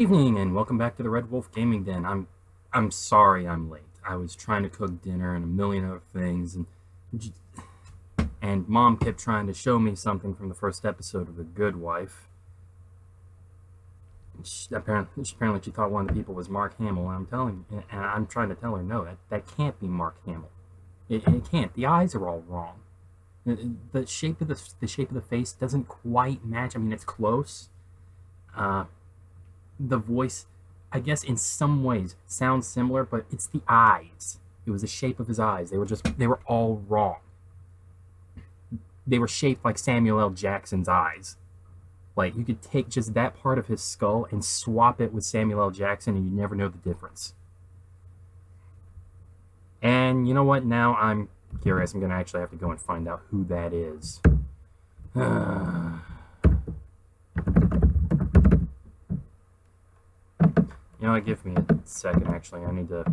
Evening and welcome back to the Red Wolf Gaming Den. I'm sorry I'm late. I was trying to cook dinner and a million other things, and Mom kept trying to show me something from the first episode of The Good Wife. Apparently she thought one of the people was Mark Hamill, and I'm trying to tell her no, that can't be Mark Hamill. It can't. The eyes are all wrong. The shape of the face doesn't quite match. I mean, it's close. Uh, the voice, I guess, in some ways sounds similar, but it's the eyes. It was the shape of his eyes. They were all wrong. They were shaped like Samuel L. Jackson's eyes. Like, you could take just that part of his skull and swap it with Samuel L. Jackson, and you'd never know the difference. And you know what? Now I'm curious. I'm going to actually have to go and find out who that is. You know what? Give me a second, actually. I need to...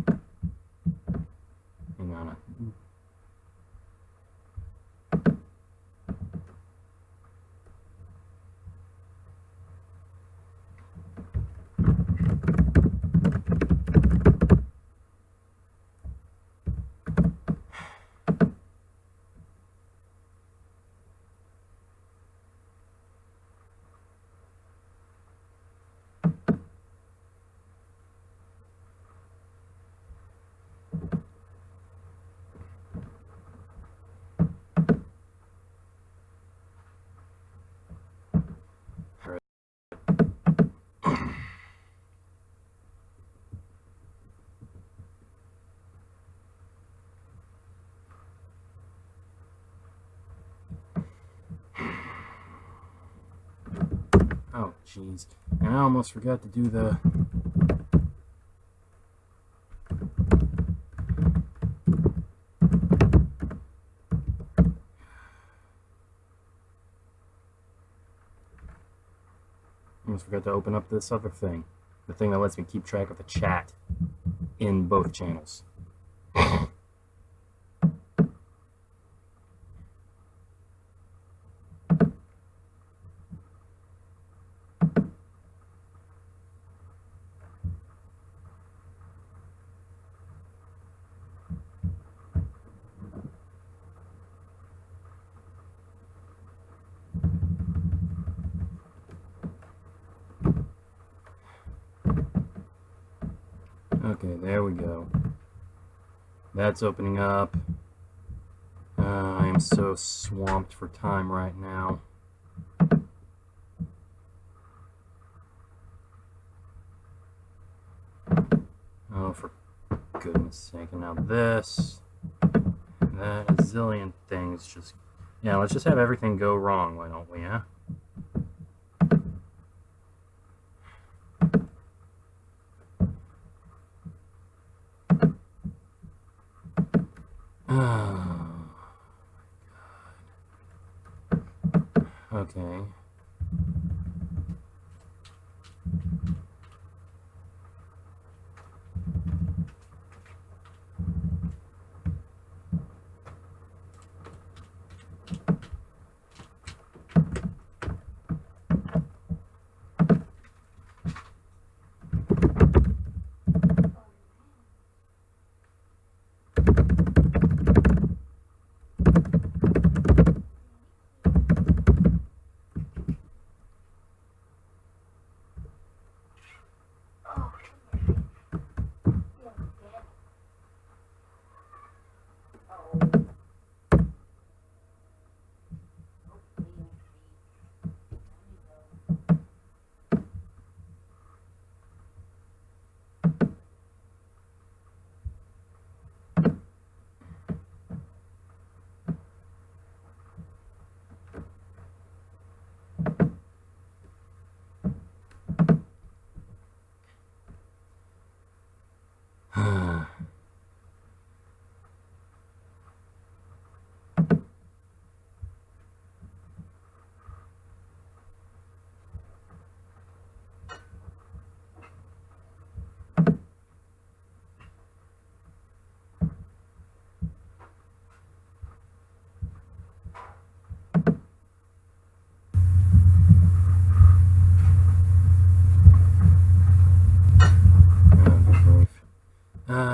Hang on. Oh, jeez. And I almost forgot to do the... Almost forgot to open up this other thing. The thing that lets me keep track of the chat in both channels. Okay, there we go. That's opening up. I am so swamped for time right now. Oh, for goodness sake. And now this, that, a zillion things just... Yeah, let's just have everything go wrong, why don't we, huh? Oh, God. Okay.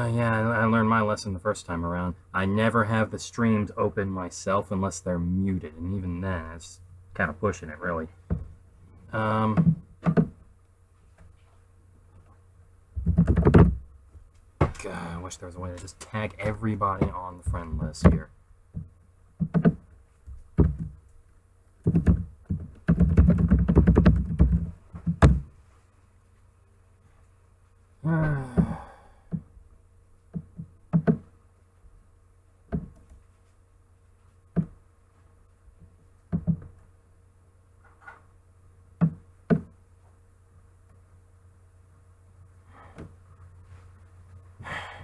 Yeah, I learned my lesson the first time around. I never have the streams open myself unless they're muted, and even then, it's kind of pushing it, really. Um, God, I wish there was a way to just tag everybody on the friend list here.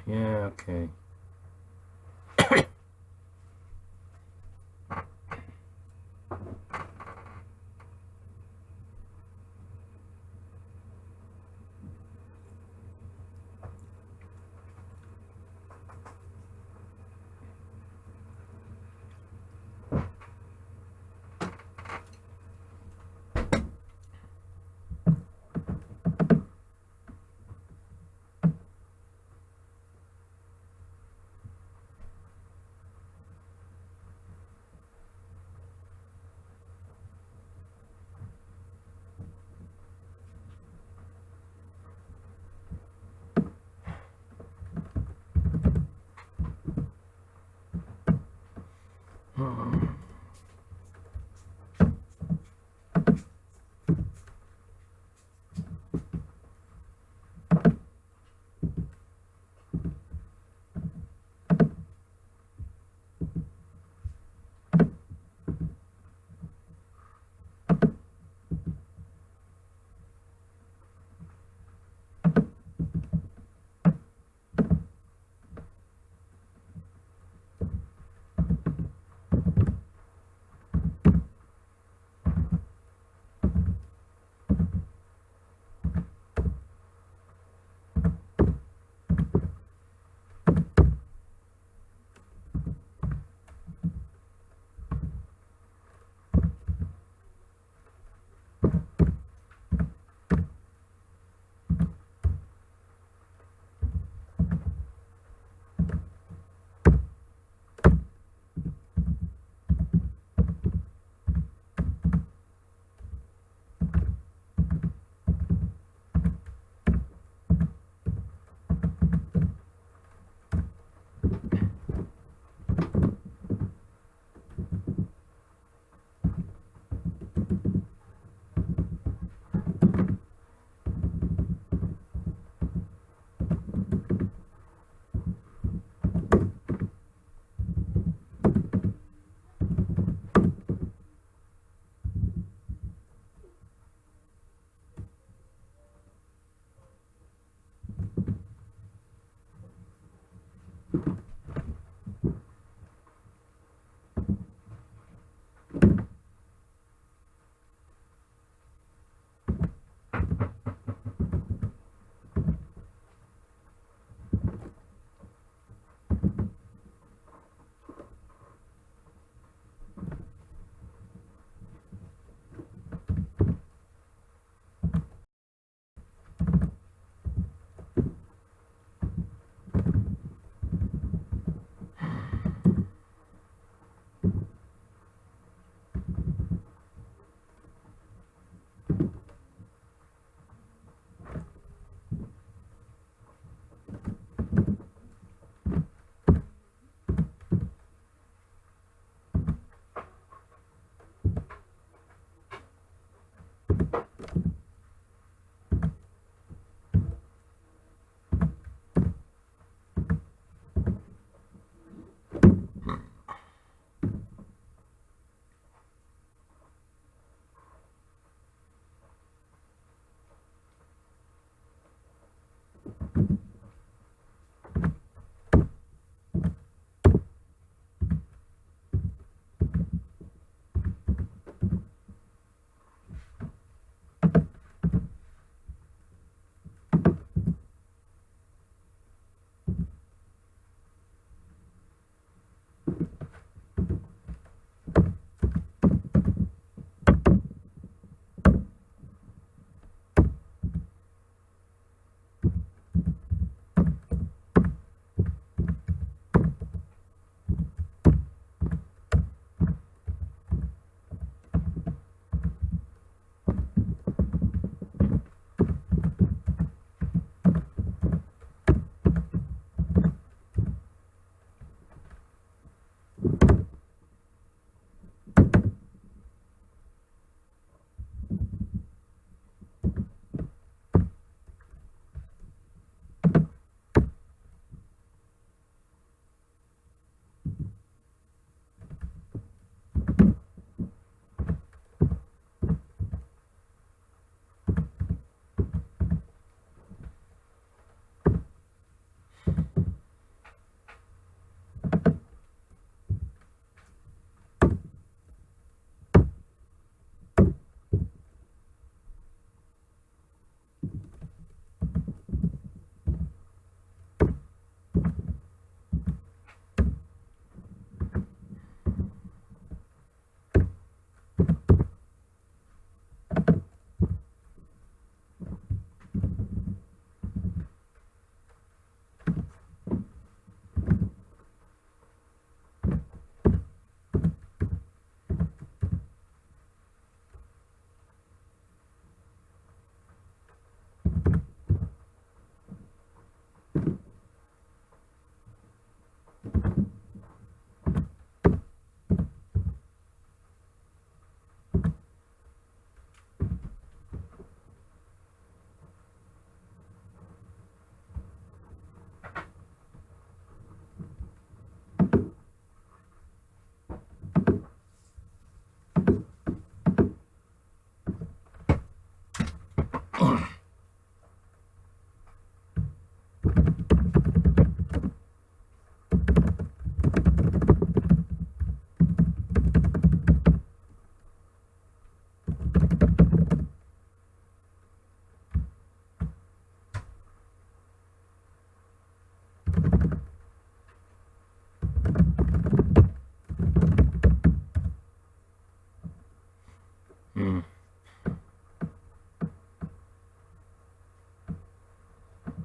Yeah, okay.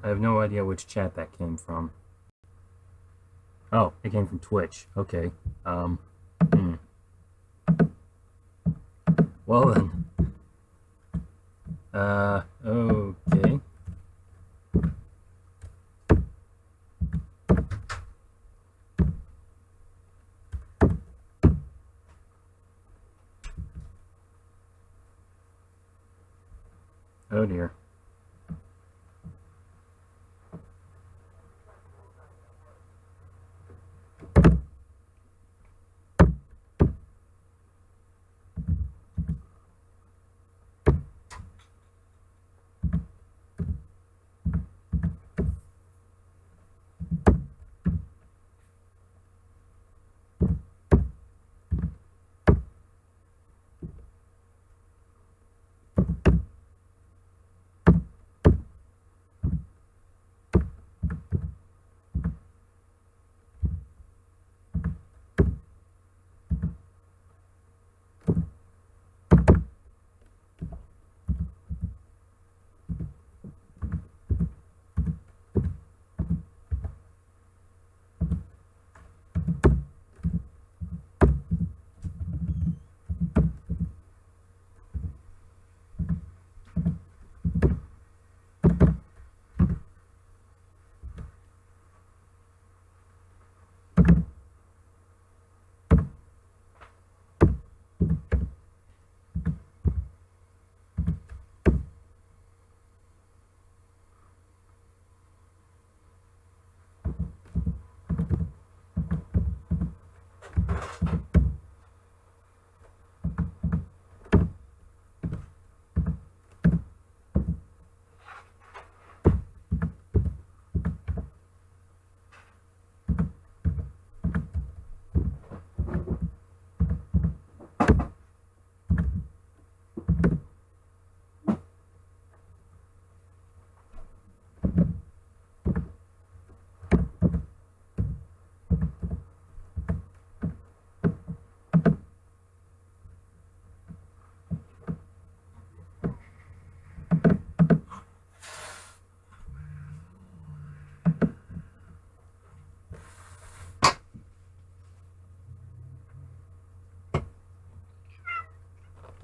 I have no idea which chat that came from. Oh, it came from Twitch. Okay. Well then. Okay. Oh dear.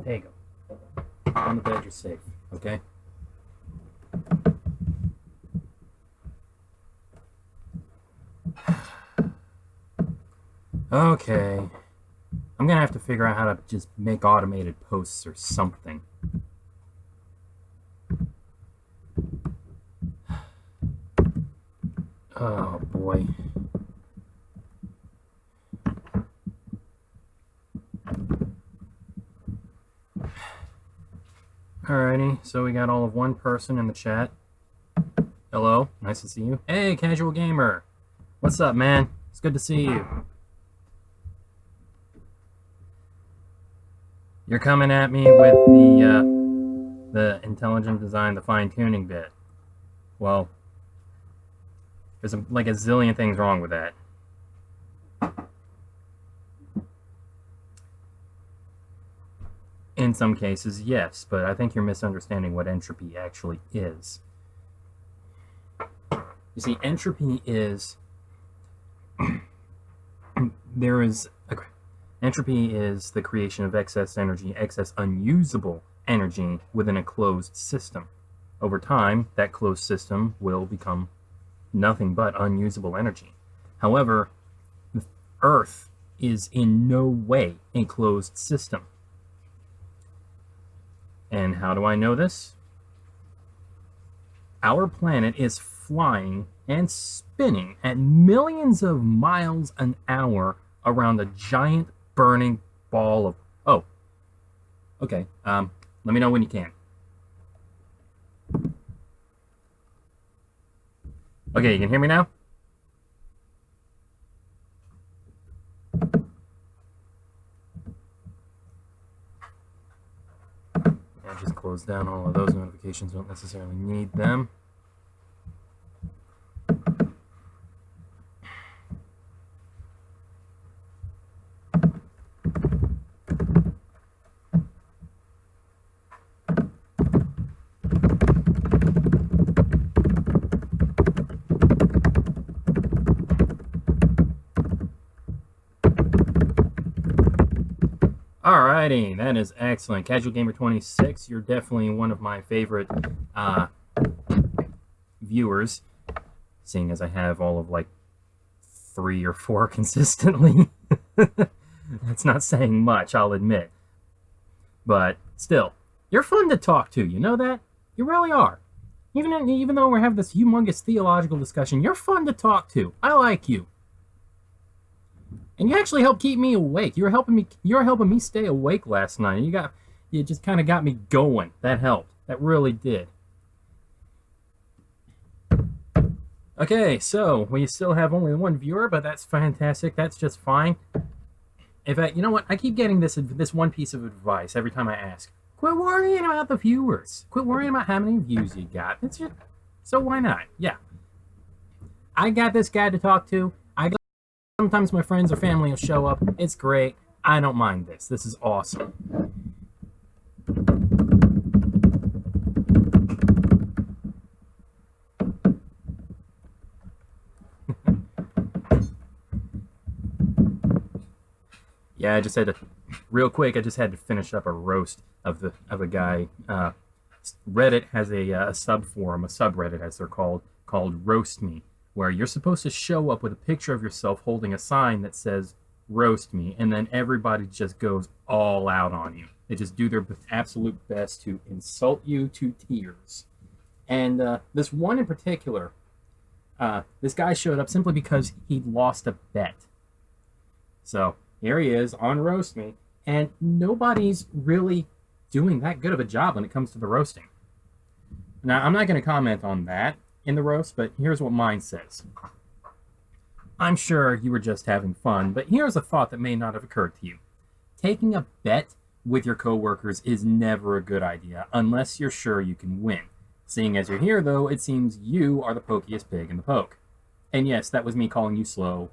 There you go. On the bed, you're safe. Okay? Okay. I'm gonna have to figure out how to just make automated posts or something. Oh boy. Alrighty, so we got all of one person in the chat. Hello, nice to see you. Hey, Casual Gamer. What's up, man? It's good to see you. You're coming at me with the intelligent design, the fine-tuning bit. Well, there's like a zillion things wrong with that. In some cases, yes, but I think you're misunderstanding what entropy actually is. You see, entropy is entropy is the creation of excess energy, excess unusable energy within a closed system. Over time, that closed system will become nothing but unusable energy. However, the Earth is in no way a closed system. And how do I know this? Our planet is flying and spinning at millions of miles an hour around a giant burning ball of... Oh, okay. Let me know when you can. Okay, you can hear me now? I just closed down all of those notifications. Don't necessarily need them. righty, that is excellent. Casual Gamer 26, you're definitely one of my favorite viewers, seeing as I have all of like 3 or 4 consistently. That's not saying much, I'll admit. But still, you're fun to talk to, you know that? You really are. Even though we're having this humongous theological discussion, you're fun to talk to. I like you. And you actually help keep me awake. You were helping me stay awake last night. You just kind of got me going. That helped. That really did. Okay, so we still have only 1 viewer, but that's fantastic. That's just fine. In fact, you know what? I keep getting this one piece of advice every time I ask. Quit worrying about the viewers. Quit worrying about how many views you got. It's just, so why not? Yeah. I got this guy to talk to. Sometimes my friends or family will show up. It's great. I don't mind this. This is awesome. Yeah, I just had to, real quick, I just had to finish up a roast of a guy. Reddit has a subforum, a subreddit as they're called Roast Me, where you're supposed to show up with a picture of yourself holding a sign that says roast me, and then everybody just goes all out on you. They just do their absolute best to insult you to tears. And this one in particular, this guy showed up simply because he'd lost a bet. So here he is on Roast Me, and nobody's really doing that good of a job when it comes to the roasting. Now, I'm not going to comment on that in the roast, but here's what mine says. I'm sure you were just having fun, but here's a thought that may not have occurred to you. Taking a bet with your coworkers is never a good idea unless you're sure you can win. Seeing as you're here, though, it seems you are the pokiest pig in the poke. And yes, that was me calling you slow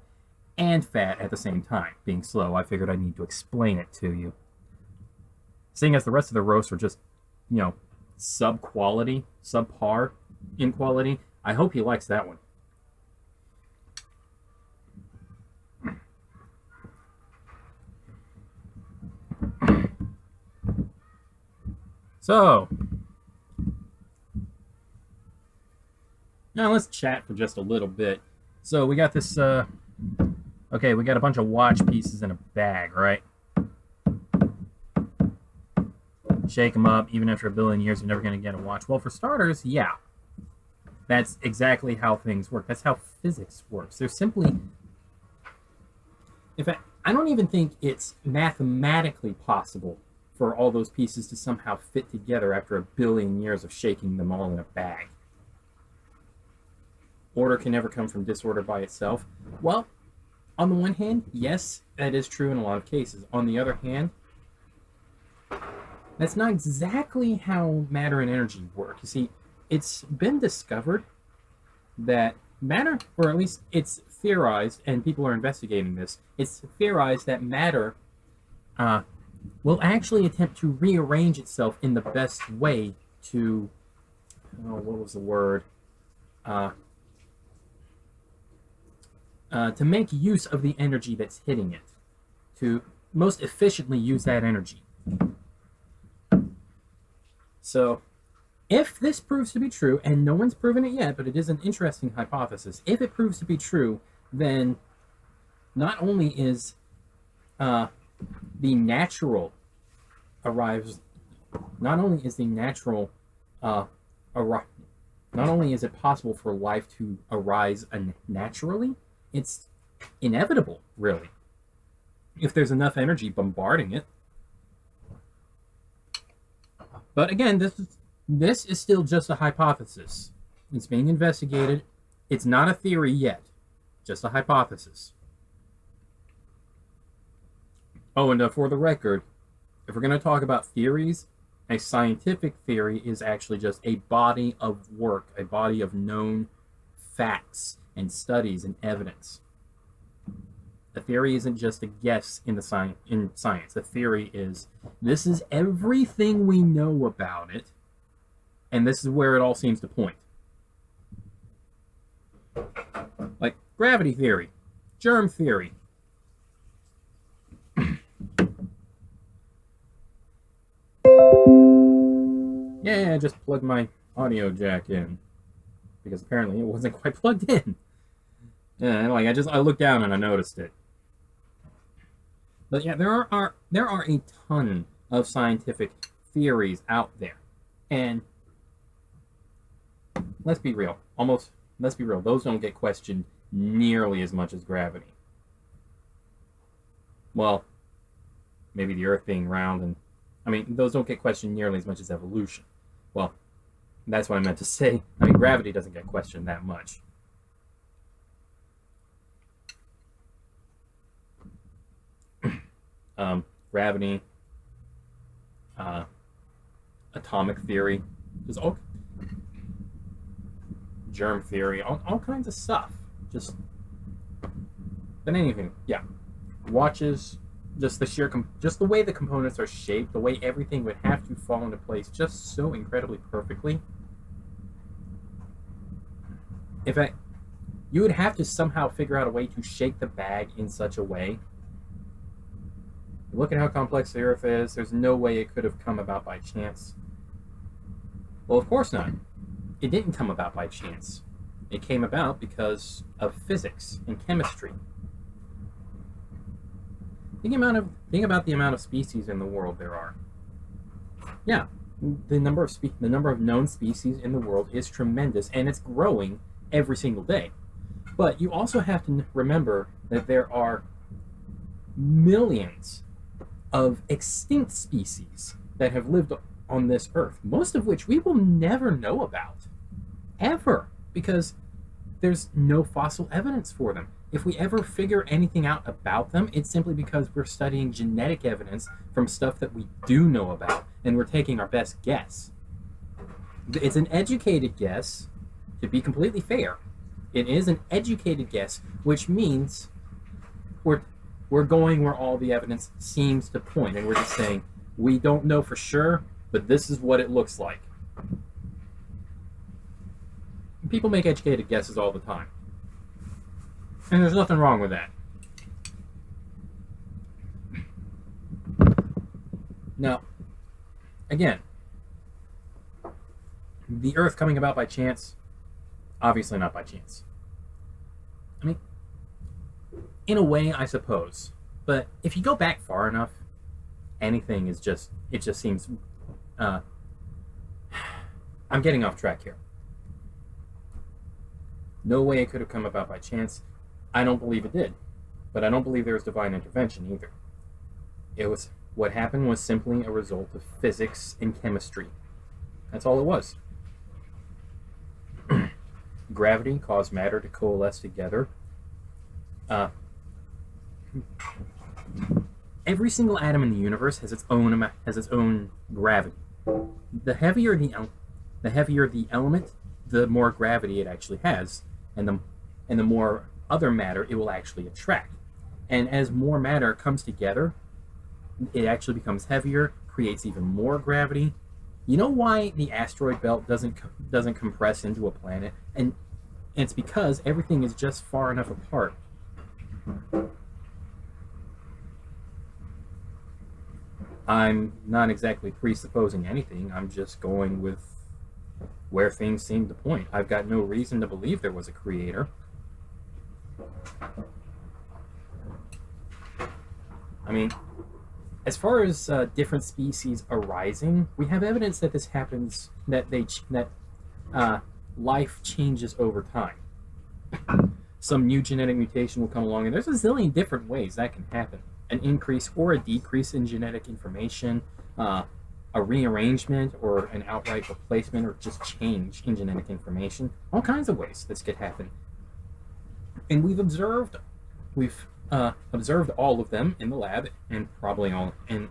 and fat at the same time. Being slow, I figured I need to explain it to you. Seeing as the rest of the roasts were just, subquality, subpar in quality, I hope he likes that one. So, now let's chat for just a little bit. So we got this, okay, we got a bunch of watch pieces in a bag, right? Shake them up, even after 1 billion years, you're never going to get a watch. Well, for starters, yeah. That's exactly how things work. That's how physics works. There's simply... In fact, I don't even think it's mathematically possible for all those pieces to somehow fit together after 1 billion years of shaking them all in a bag. Order can never come from disorder by itself. Well, on the one hand, yes, that is true in a lot of cases. On the other hand, that's not exactly how matter and energy work. You see, it's been discovered that matter, or at least it's theorized, and people are investigating this, it's theorized that matter will actually attempt to rearrange itself in the best way to, what was the word? To make use of the energy that's hitting it, to most efficiently use that energy. So, if this proves to be true, and no one's proven it yet, but it is an interesting hypothesis, if it proves to be true, then not only is not only is it possible for life to arise naturally, it's inevitable, really, if there's enough energy bombarding it. But again, this is still just a hypothesis. It's being investigated. It's not a theory yet, just a hypothesis. Oh, and for the record, if we're going to talk about theories, a scientific theory is actually just a body of work, a body of known facts and studies and evidence. A theory isn't just a guess in science. A theory is, this is everything we know about it, and this is where it all seems to point. Like gravity theory, germ theory. Yeah, I just plugged my audio jack in because apparently it wasn't quite plugged in. Yeah, like I looked down and I noticed it. But yeah, there are a ton of scientific theories out there, and let's be real. Let's be real. Those don't get questioned nearly as much as gravity. Well, maybe the Earth being round, and I mean those don't get questioned nearly as much as evolution. Well, that's what I meant to say. I mean gravity doesn't get questioned that much. Gravity, uh, atomic theory, just all germ theory, all kinds of stuff. But anything, yeah. Watches, just the way the components are shaped, the way everything would have to fall into place just so incredibly perfectly. In fact, you would have to somehow figure out a way to shape the bag in such a way. Look at how complex the Earth is. There's no way it could have come about by chance. Well, of course not. It didn't come about by chance. It came about because of physics and chemistry. Think about the amount of species in the world there are. Yeah, the number of known species in the world is tremendous, and it's growing every single day. But you also have to remember that there are millions of extinct species that have lived on this earth, most of which we will never know about, ever, because there's no fossil evidence for them. If we ever figure anything out about them, it's simply because we're studying genetic evidence from stuff that we do know about, and we're taking our best guess. It's an educated guess, to be completely fair. It is an educated guess, which means we're going where all the evidence seems to point, and we're just saying, we don't know for sure, but this is what it looks like. People make educated guesses all the time. And there's nothing wrong with that. Now, again, the Earth coming about by chance, obviously not by chance. I mean, in a way, I suppose. But if you go back far enough, anything is just, it just seems, I'm getting off track here. No way it could have come about by chance. I don't believe it did. But I don't believe there was divine intervention either. What happened was simply a result of physics and chemistry. That's all it was. Gravity caused matter to coalesce together. Every single atom in the universe has its own gravity. The heavier the element, the more gravity it actually has, and the more other matter it will actually attract. And as more matter comes together, it actually becomes heavier, creates even more gravity. You know why the asteroid belt doesn't compress into a planet? And it's because everything is just far enough apart. I'm not exactly presupposing anything. I'm just going with where things seem to point. I've got no reason to believe there was a creator. I mean, as far as different species arising, we have evidence that this happens, that life changes over time. Some new genetic mutation will come along, and there's a zillion different ways that can happen. An increase or a decrease in genetic information, a rearrangement or an outright replacement or just change in genetic information. All kinds of ways this could happen. And we've observed all of them in the lab, and probably in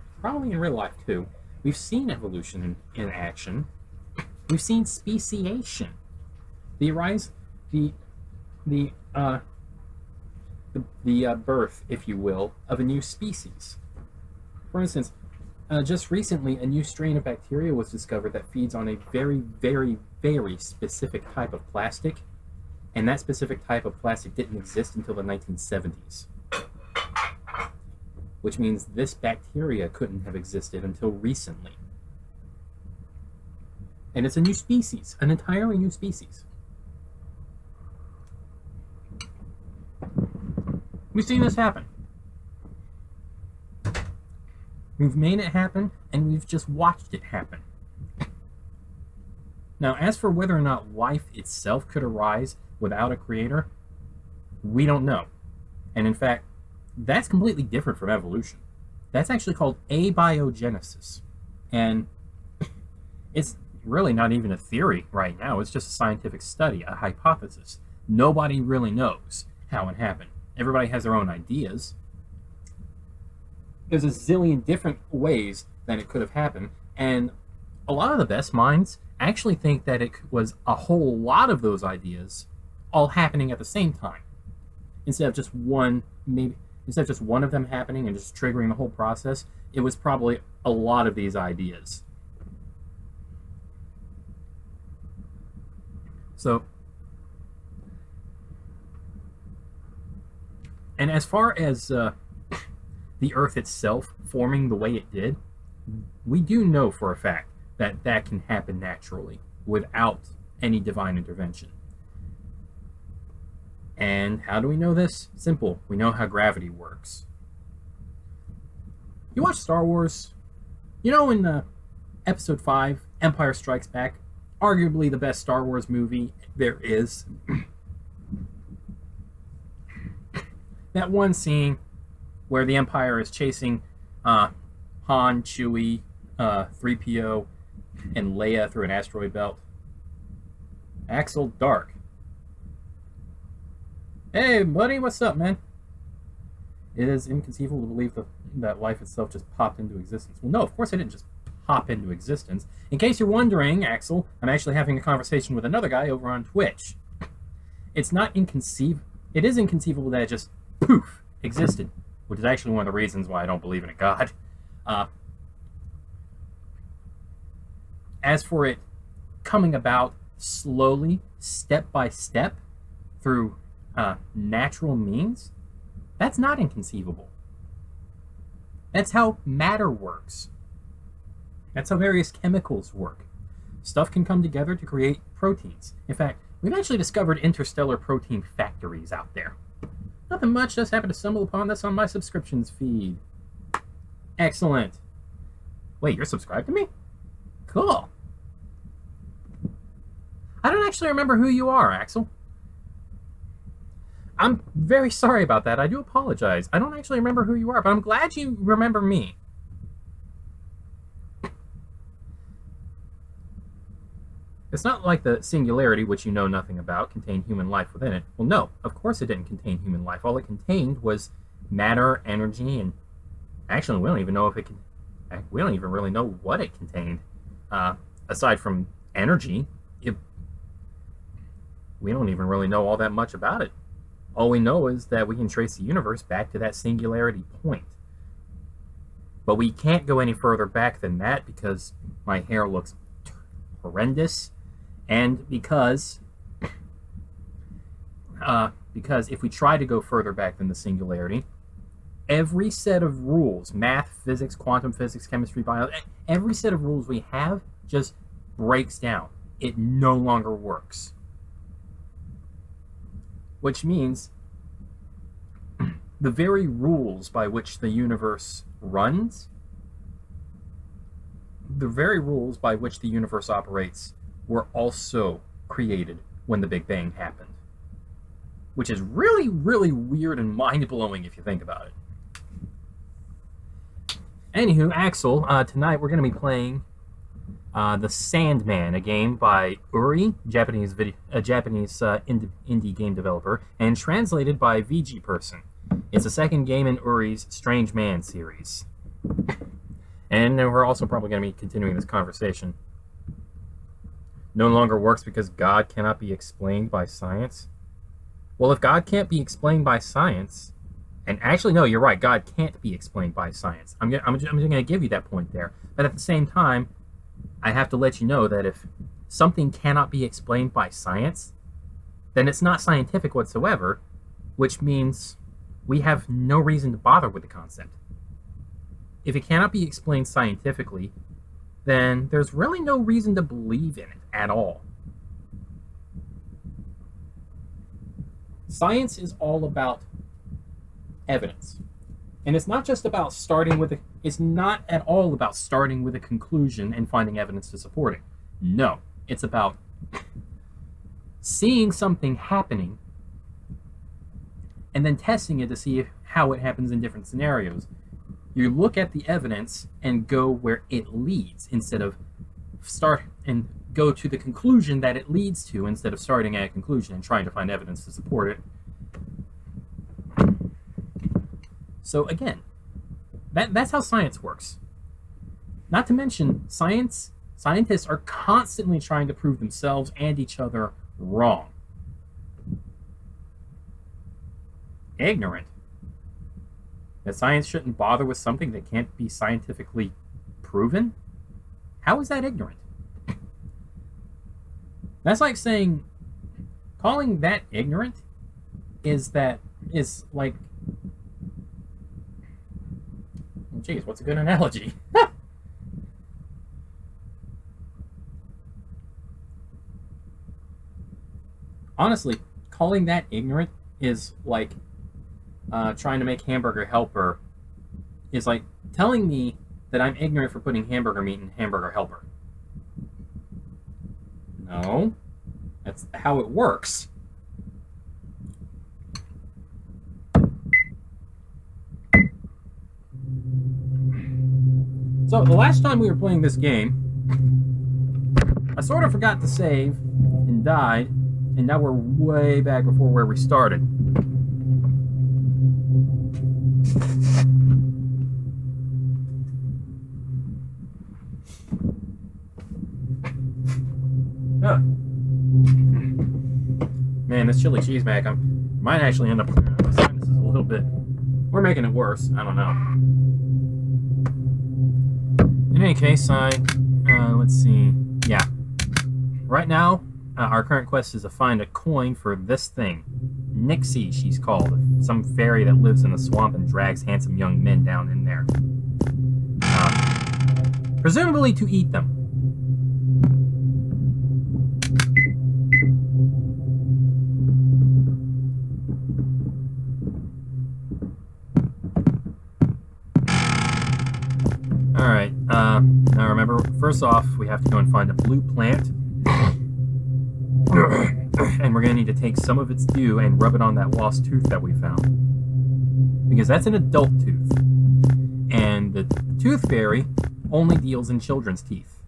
real life too. We've seen evolution in action. We've seen speciation, the birth, if you will, of a new species. For instance, just recently, a new strain of bacteria was discovered that feeds on a very, very, very specific type of plastic, and that specific type of plastic didn't exist until the 1970s. Which means this bacteria couldn't have existed until recently. And it's a new species, an entirely new species. We've seen this happen. We've made it happen, and we've just watched it happen. Now, as for whether or not life itself could arise without a creator, we don't know. And in fact, that's completely different from evolution. That's actually called abiogenesis. And it's really not even a theory right now. It's just a scientific study, a hypothesis. Nobody really knows how it happened. Everybody has their own ideas. There's a zillion different ways that it could have happened. And a lot of the best minds actually think that it was a whole lot of those ideas all happening at the same time. Instead of just one of them happening and just triggering the whole process, it was probably a lot of these ideas. So, and as far as the Earth itself forming the way it did, we do know for a fact that that can happen naturally without any divine intervention. And how do we know this? Simple. We know how gravity works. You watch Star Wars? You know in Episode 5, Empire Strikes Back, arguably the best Star Wars movie there is. That one scene where the Empire is chasing Han, Chewie, 3PO, and Leia through an asteroid belt. Axel Dark. Hey, buddy, what's up, man? It is inconceivable to believe that life itself just popped into existence. Well, no, of course it didn't just pop into existence. In case you're wondering, Axel, I'm actually having a conversation with another guy over on Twitch. It's not inconceivable. It is inconceivable that it just, poof, existed, which is actually one of the reasons why I don't believe in a God. As for it coming about slowly, step by step, through natural means, that's not inconceivable. That's how matter works. That's how various chemicals work. Stuff can come together to create proteins. In fact, we've actually discovered interstellar protein factories out there. Nothing much, just happened to stumble upon this on my subscriptions feed. Excellent. Wait, you're subscribed to me? Cool. I don't actually remember who you are, Axel. I'm very sorry about that. I do apologize. I don't actually remember who you are, but I'm glad you remember me. It's not like the singularity, which you know nothing about, contained human life within it. Well, no, of course it didn't contain human life. All it contained was matter, energy, and actually we don't even know if it can. We don't even really know what it contained. Aside from energy, we don't even really know all that much about it. All we know is that we can trace the universe back to that singularity point. But we can't go any further back than that because my hair looks horrendous, and because if we try to go further back than the singularity, every set of rules, math, physics, quantum physics, chemistry, biology, every set of rules we have just breaks down. It no longer works. Which means the very rules by which the universe runs, the very rules by which the universe operates, were also created when the Big Bang happened. Which is really, really weird and mind-blowing if you think about it. Anywho, Axel, tonight we're going to be playing the Sandman, a game by Uri, Japanese indie game developer, and translated by VG Person. It's the second game in Uri's Strange Man series. And we're also probably going to be continuing this conversation. No longer works because God cannot be explained by science. Well, if God can't be explained by science, and actually, no, you're right, God can't be explained by science. I'm just going to give you that point there. But at the same time, I have to let you know that if something cannot be explained by science, then it's not scientific whatsoever, which means we have no reason to bother with the concept. If it cannot be explained scientifically, then there's really no reason to believe in it at all. Science is all about evidence. And it's not just about it's not at all about starting with a conclusion and finding evidence to support it. No, it's about seeing something happening and then testing it to see how it happens in different scenarios. You look at the evidence and go where it leads instead of start and go to the conclusion that it leads to instead of starting at a conclusion and trying to find evidence to support it. So again, that's how science works. Not to mention, scientists are constantly trying to prove themselves and each other wrong. Ignorant. That science shouldn't bother with something that can't be scientifically proven? How is that ignorant? That's like saying, calling that ignorant is like, geez, what's a good analogy? Honestly, calling that ignorant is like trying to make Hamburger Helper is like telling me that I'm ignorant for putting hamburger meat in Hamburger Helper. No, that's how it works. So the last time we were playing this game, I sort of forgot to save and died, and now we're way back before where we started. Man, this chili cheese mac, I might actually end up clearing up. This is a little bit, we're making it worse. I don't know. In any case, let's see. Yeah. Right now, our current quest is to find a coin for this thing. Nixie, she's called. Some fairy that lives in the swamp and drags handsome young men down in there. Presumably to eat them. Alright, now remember, first off, we have to go and find a blue plant. And we're going to need to take some of its dew and rub it on that lost tooth that we found. Because that's an adult tooth. And the tooth fairy only deals in children's teeth.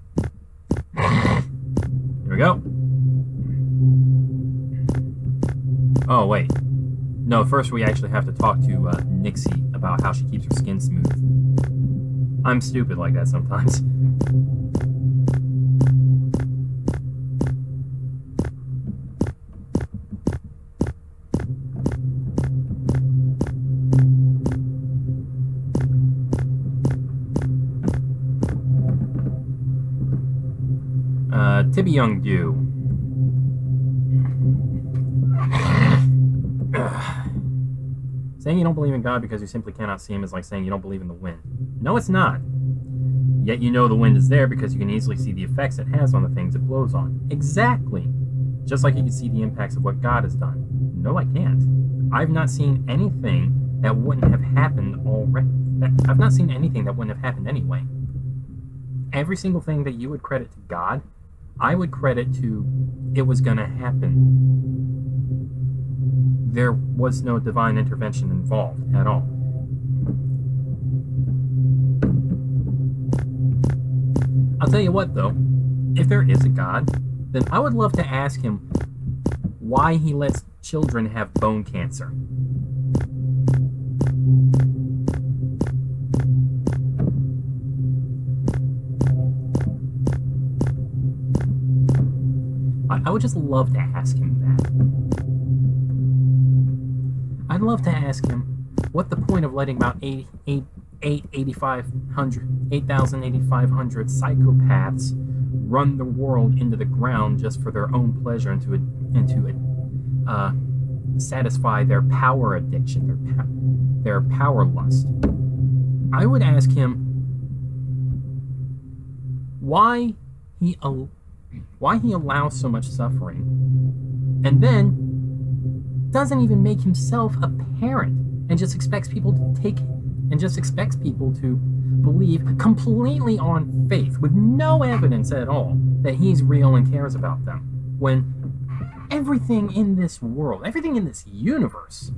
Here we go. Oh, wait. No, first we actually have to talk to Nixie about how she keeps her skin smooth. I'm stupid like that sometimes. Tibby Young Dew. Saying you don't believe in God because you simply cannot see him is like saying you don't believe in the wind. No, it's not. Yet you know the wind is there because you can easily see the effects it has on the things it blows on. Exactly. Just like you can see the impacts of what God has done. No, I can't. I've not seen anything that wouldn't have happened already. I've not seen anything that wouldn't have happened anyway. Every single thing that you would credit to God, I would credit to it was going to happen. There was no divine intervention involved at all. I'll tell you what, though, if there is a God, then I would love to ask him why he lets children have bone cancer. I would just love to ask him that. I'd love to ask him what the point of letting about 8,800 psychopaths run the world into the ground just for their own pleasure and to satisfy their power addiction, their power lust. I would ask him why he why he allows so much suffering, and then doesn't even make himself a parent, and just expects people to believe completely on faith with no evidence at all that he's real and cares about them, when everything in this world, everything in this universe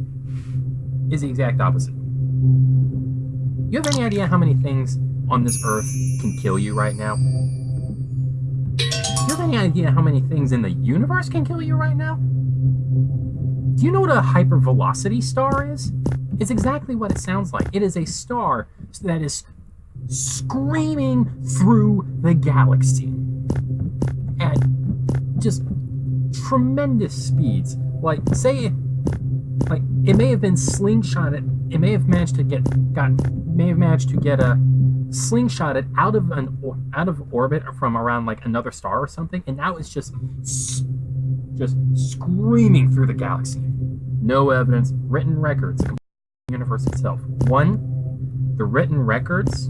is the exact opposite. You have any idea how many things on this earth can kill you right now? Do you have any idea how many things in the universe can kill you right now? Do you know what a hypervelocity star is? It's exactly what it sounds like. It is a star that is screaming through the galaxy at just tremendous speeds. Like, say, like, it may have been slingshotted. It may have managed to get a slingshotted out of orbit from around like another star or something, and now it's just screaming through the galaxy. No evidence, written records, the universe itself. One, the written records.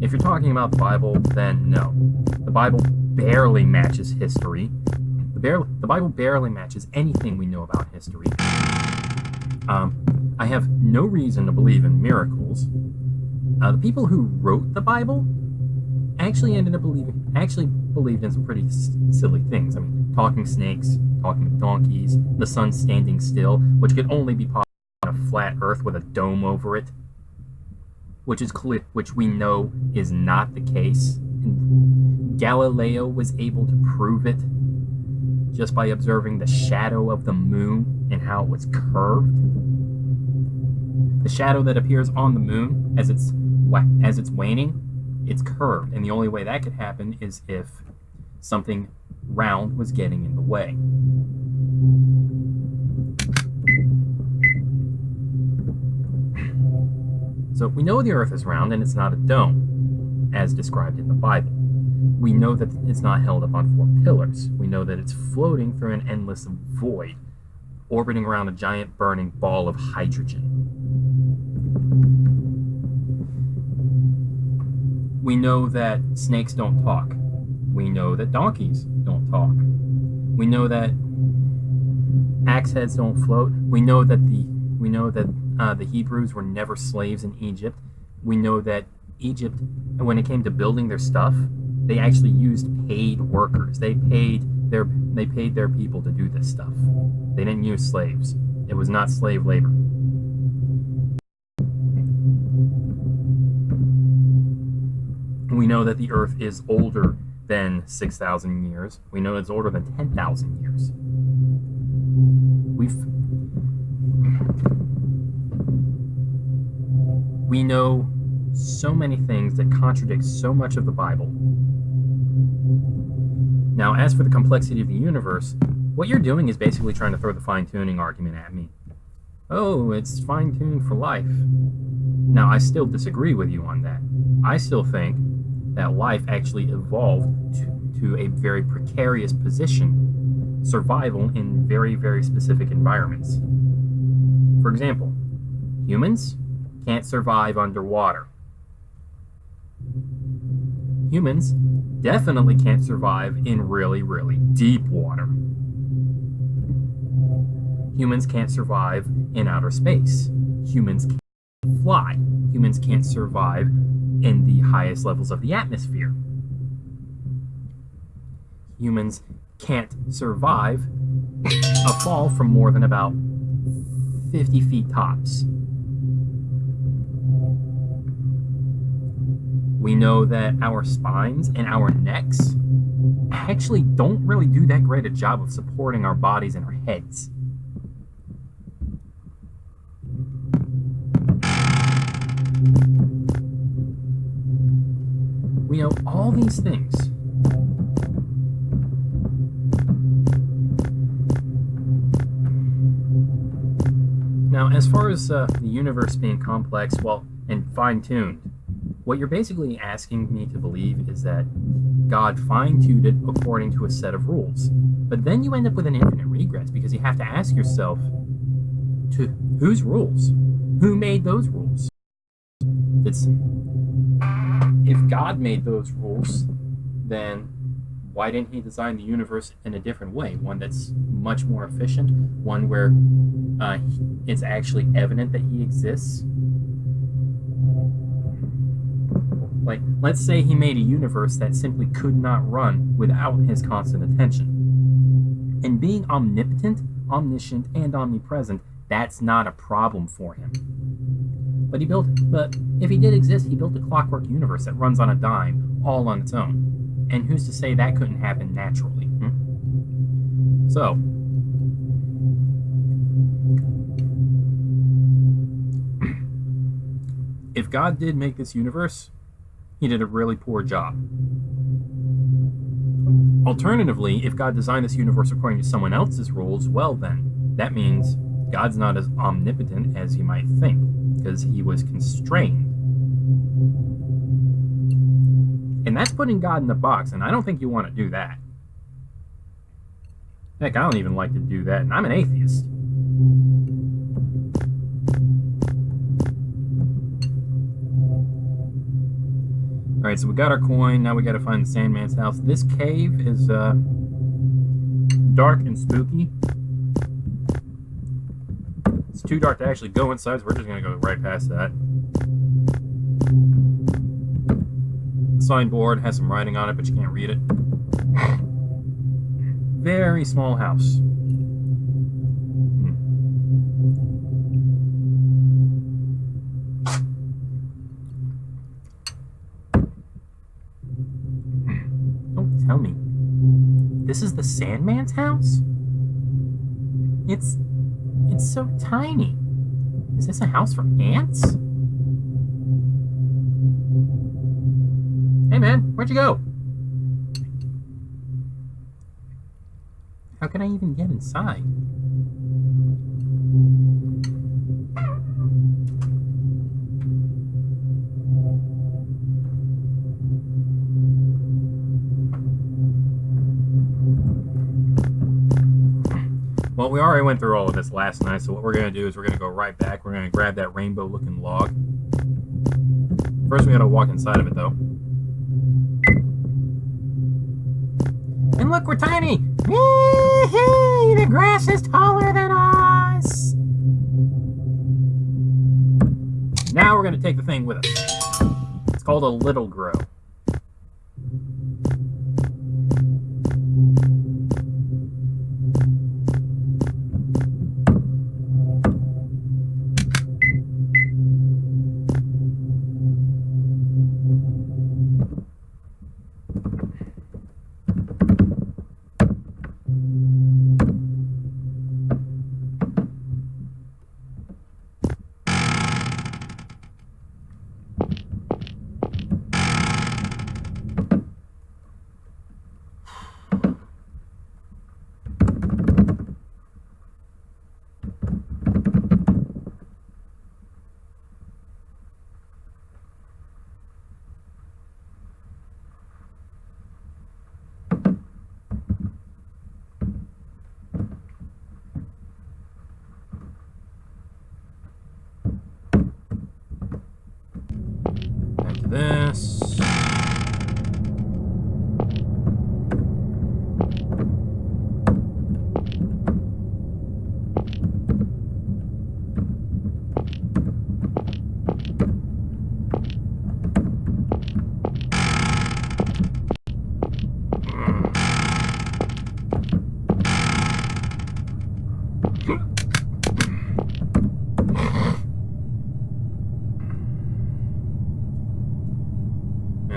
If you're talking about the Bible, then no. The Bible barely matches history. The Bible barely matches anything we know about history. I have no reason to believe in miracles. The people who wrote the Bible actually believed in some pretty silly things. I mean, talking snakes, talking donkeys, the sun standing still, which could only be possible on a flat Earth with a dome over it, which we know is not the case. And Galileo was able to prove it just by observing the shadow of the moon and how it was curved. The shadow that appears on the moon as it's waning, it's curved, and the only way that could happen is if something round was getting in the way. So we know the Earth is round and it's not a dome, as described in the Bible. We know that it's not held up on four pillars. We know that it's floating through an endless void, orbiting around a giant burning ball of hydrogen. We know that snakes don't talk. We know that donkeys don't talk. We know that axe heads don't float. We know that the Hebrews were never slaves in Egypt. We know that Egypt, when it came to building their stuff, they actually used paid workers. They paid their people to do this stuff. They didn't use slaves. It was not slave labor. We know that the Earth is older than 6,000 years. We know it's older than 10,000 years. We know so many things that contradict so much of the Bible. Now, as for the complexity of the universe, what you're doing is basically trying to throw the fine-tuning argument at me. Oh, it's fine-tuned for life. Now, I still disagree with you on that. I still think that life actually evolved to a very precarious position, survival in very, very specific environments. For example, humans can't survive underwater. Humans definitely can't survive in really, really deep water. Humans can't survive in outer space. Humans can't fly. Humans can't survive in the highest levels of the atmosphere. Humans can't survive a fall from more than about 50 feet tops. We know that our spines and our necks actually don't really do that great a job of supporting our bodies and our heads. We know all these things. Now, as far as the universe being complex, and fine-tuned, what you're basically asking me to believe is that God fine-tuned it according to a set of rules. But then you end up with an infinite regress, because you have to ask yourself, to whose rules? Who made those rules? if God made those rules, then why didn't he design the universe in a different way? One that's much more efficient, one where it's actually evident that he exists. Like, let's say he made a universe that simply could not run without his constant attention. And being omnipotent, omniscient, and omnipresent, that's not a problem for him. But if he did exist, he built a clockwork universe that runs on a dime, all on its own. And who's to say that couldn't happen naturally? So, if God did make this universe, he did a really poor job. Alternatively, if God designed this universe according to someone else's rules, well then, that means God's not as omnipotent as you might think, because he was constrained. And that's putting God in the box, and I don't think you want to do that. Heck, I don't even like to do that, and I'm an atheist. Alright, so we got our coin, now we gotta find the Sandman's house. This cave is dark and spooky. It's too dark to actually go inside, so we're just gonna go right past that. The signboard has some writing on it, but you can't read it. Very small house. Don't tell me. This is the Sandman's house? It's so tiny. Is this a house for ants? Hey man, where'd you go? How can I even get inside? Well, we already went through all of this last night, so what we're going to do is we're going to go right back. We're going to grab that rainbow-looking log. First, we got to walk inside of it, though. And look, we're tiny! Yee-hee! The grass is taller than us! Now we're going to take the thing with us. It's called a little grow. This.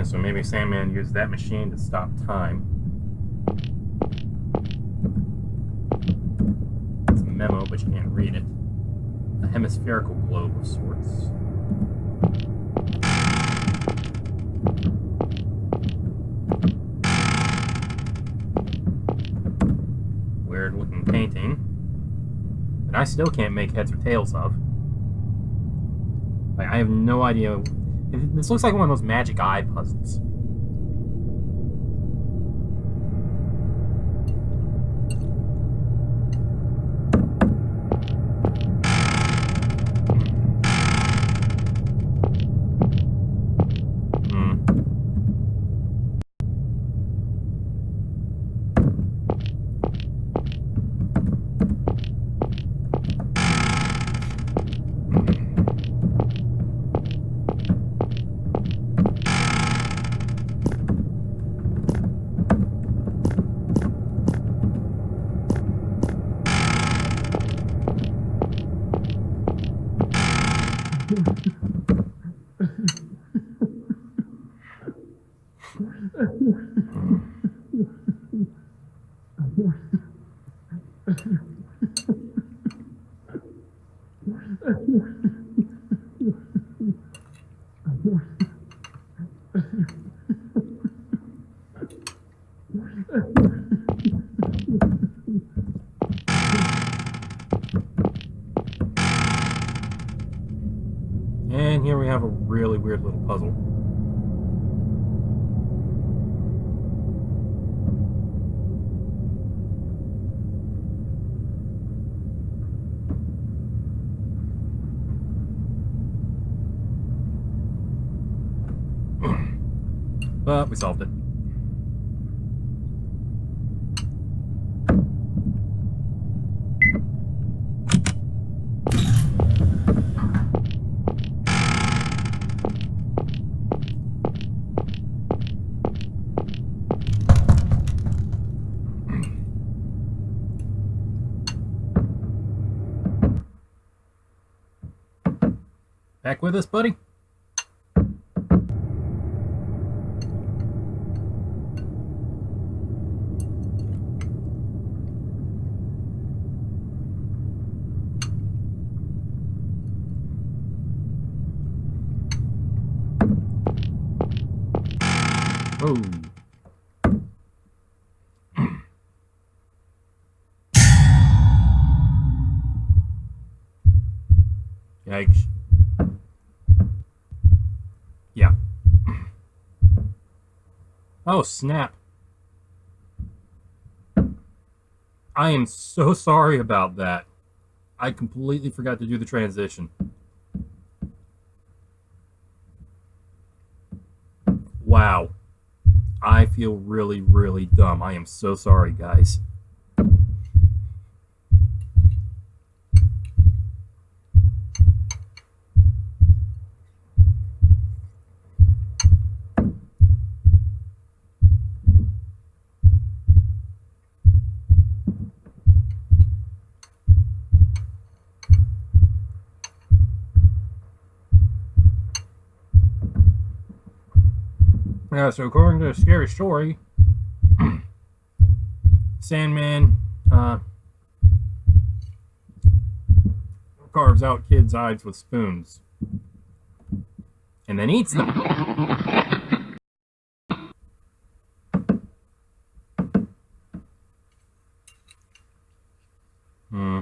So maybe Sandman used that machine to stop time. It's a memo, but you can't read it. A hemispherical globe of sorts. Weird looking painting that I still can't make heads or tails of. Like, I have no idea. This looks like one of those magic eye puzzles. And here we have a really weird little puzzle. But we solved it. Back with us, buddy? Oh. Yikes. Yeah. Oh, snap. I am so sorry about that. I completely forgot to do the transition. Wow. I feel really, really dumb. I am so sorry, guys. Yeah, so according to the scary story, Sandman carves out kids' eyes with spoons and then eats them. Hmm.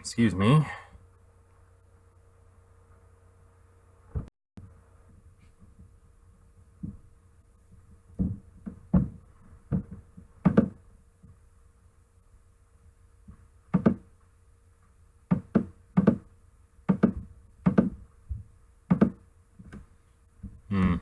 Excuse me. Hmm.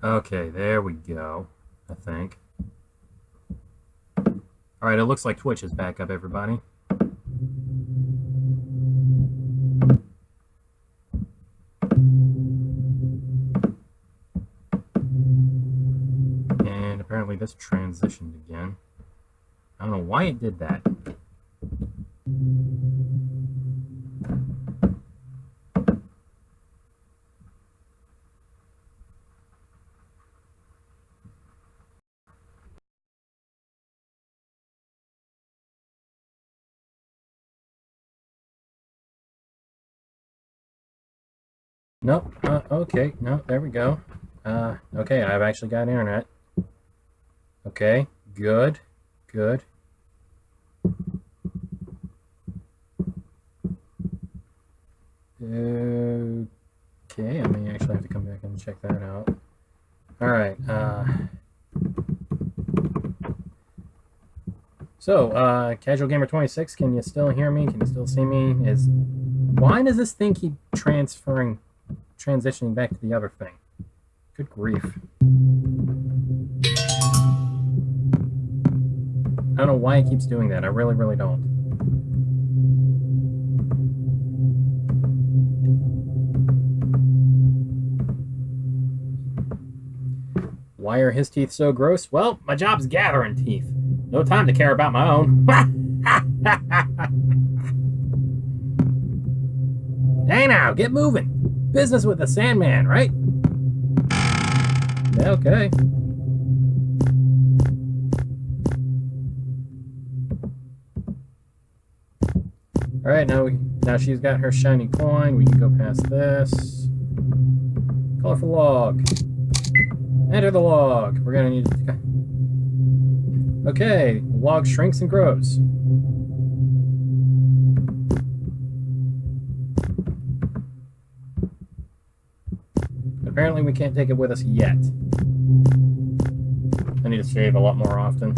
Okay, there we go, I think. Alright, it looks like Twitch is back up, everybody. And apparently this transitioned again. I don't know why it did that. Nope. Okay. No, there we go. Okay, I've actually got internet. Okay, good. Good. Okay, I may actually have to come back and check that out. Alright, So, Casual Gamer 26, can you still hear me? Can you still see me? Why does this thing keep transitioning back to the other thing? Good grief. I don't know why it keeps doing that. I really, really don't. Why are his teeth so gross? Well, my job's gathering teeth. No time to care about my own. Hey now, get moving. Business with the Sandman, right? Okay. Alright, now she's got her shiny coin. We can go past this. Colorful log. Enter the log. We're gonna need to... Okay, the log shrinks and grows. Apparently we can't take it with us yet. I need to shave a lot more often.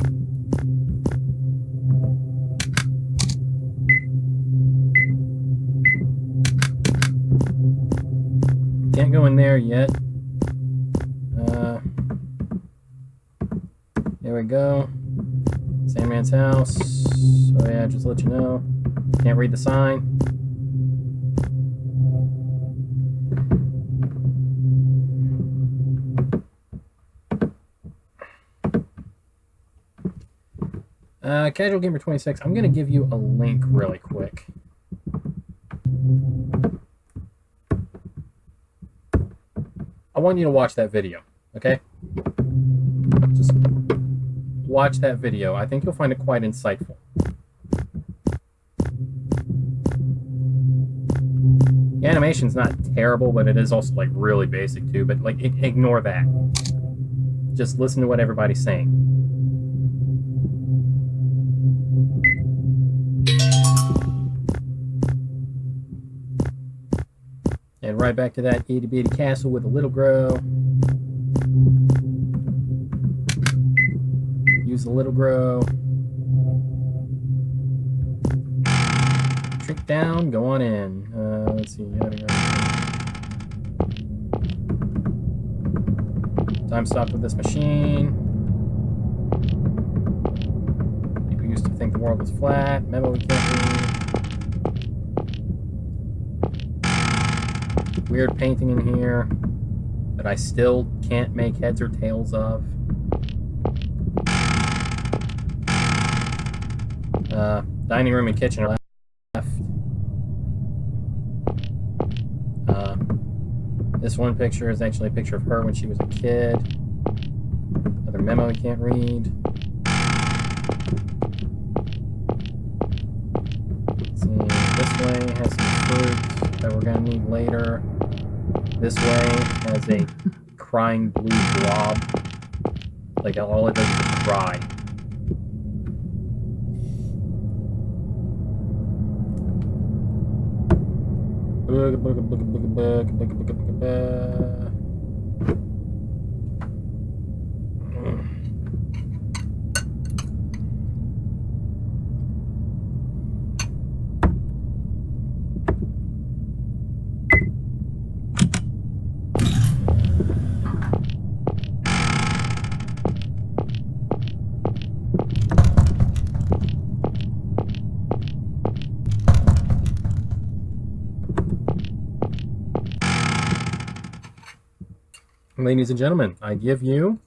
Can't go in there yet. There we go. Sandman's house. Oh yeah, just to let you know. Can't read the sign. Casual Gamer 26, I'm going to give you a link really quick. I want you to watch that video, okay? Just watch that video. I think you'll find it quite insightful. The animation's not terrible, but it is also like really basic too, but like ignore that. Just listen to what everybody's saying. And right back to that itty bitty castle with a little grow. Use the little grow. Shrink down, go on in. Let's see. Time stopped with this machine. People used to think the world was flat. Memo we can't read. Weird painting in here that I still can't make heads or tails of. Dining room and kitchen are left. This one picture is actually a picture of her when she was a kid. Another memo we can't read. Let's see, this way has some fruit that we're going to need later. This way has a crying blue blob. Like all it does is just cry. Ladies and gentlemen, I give you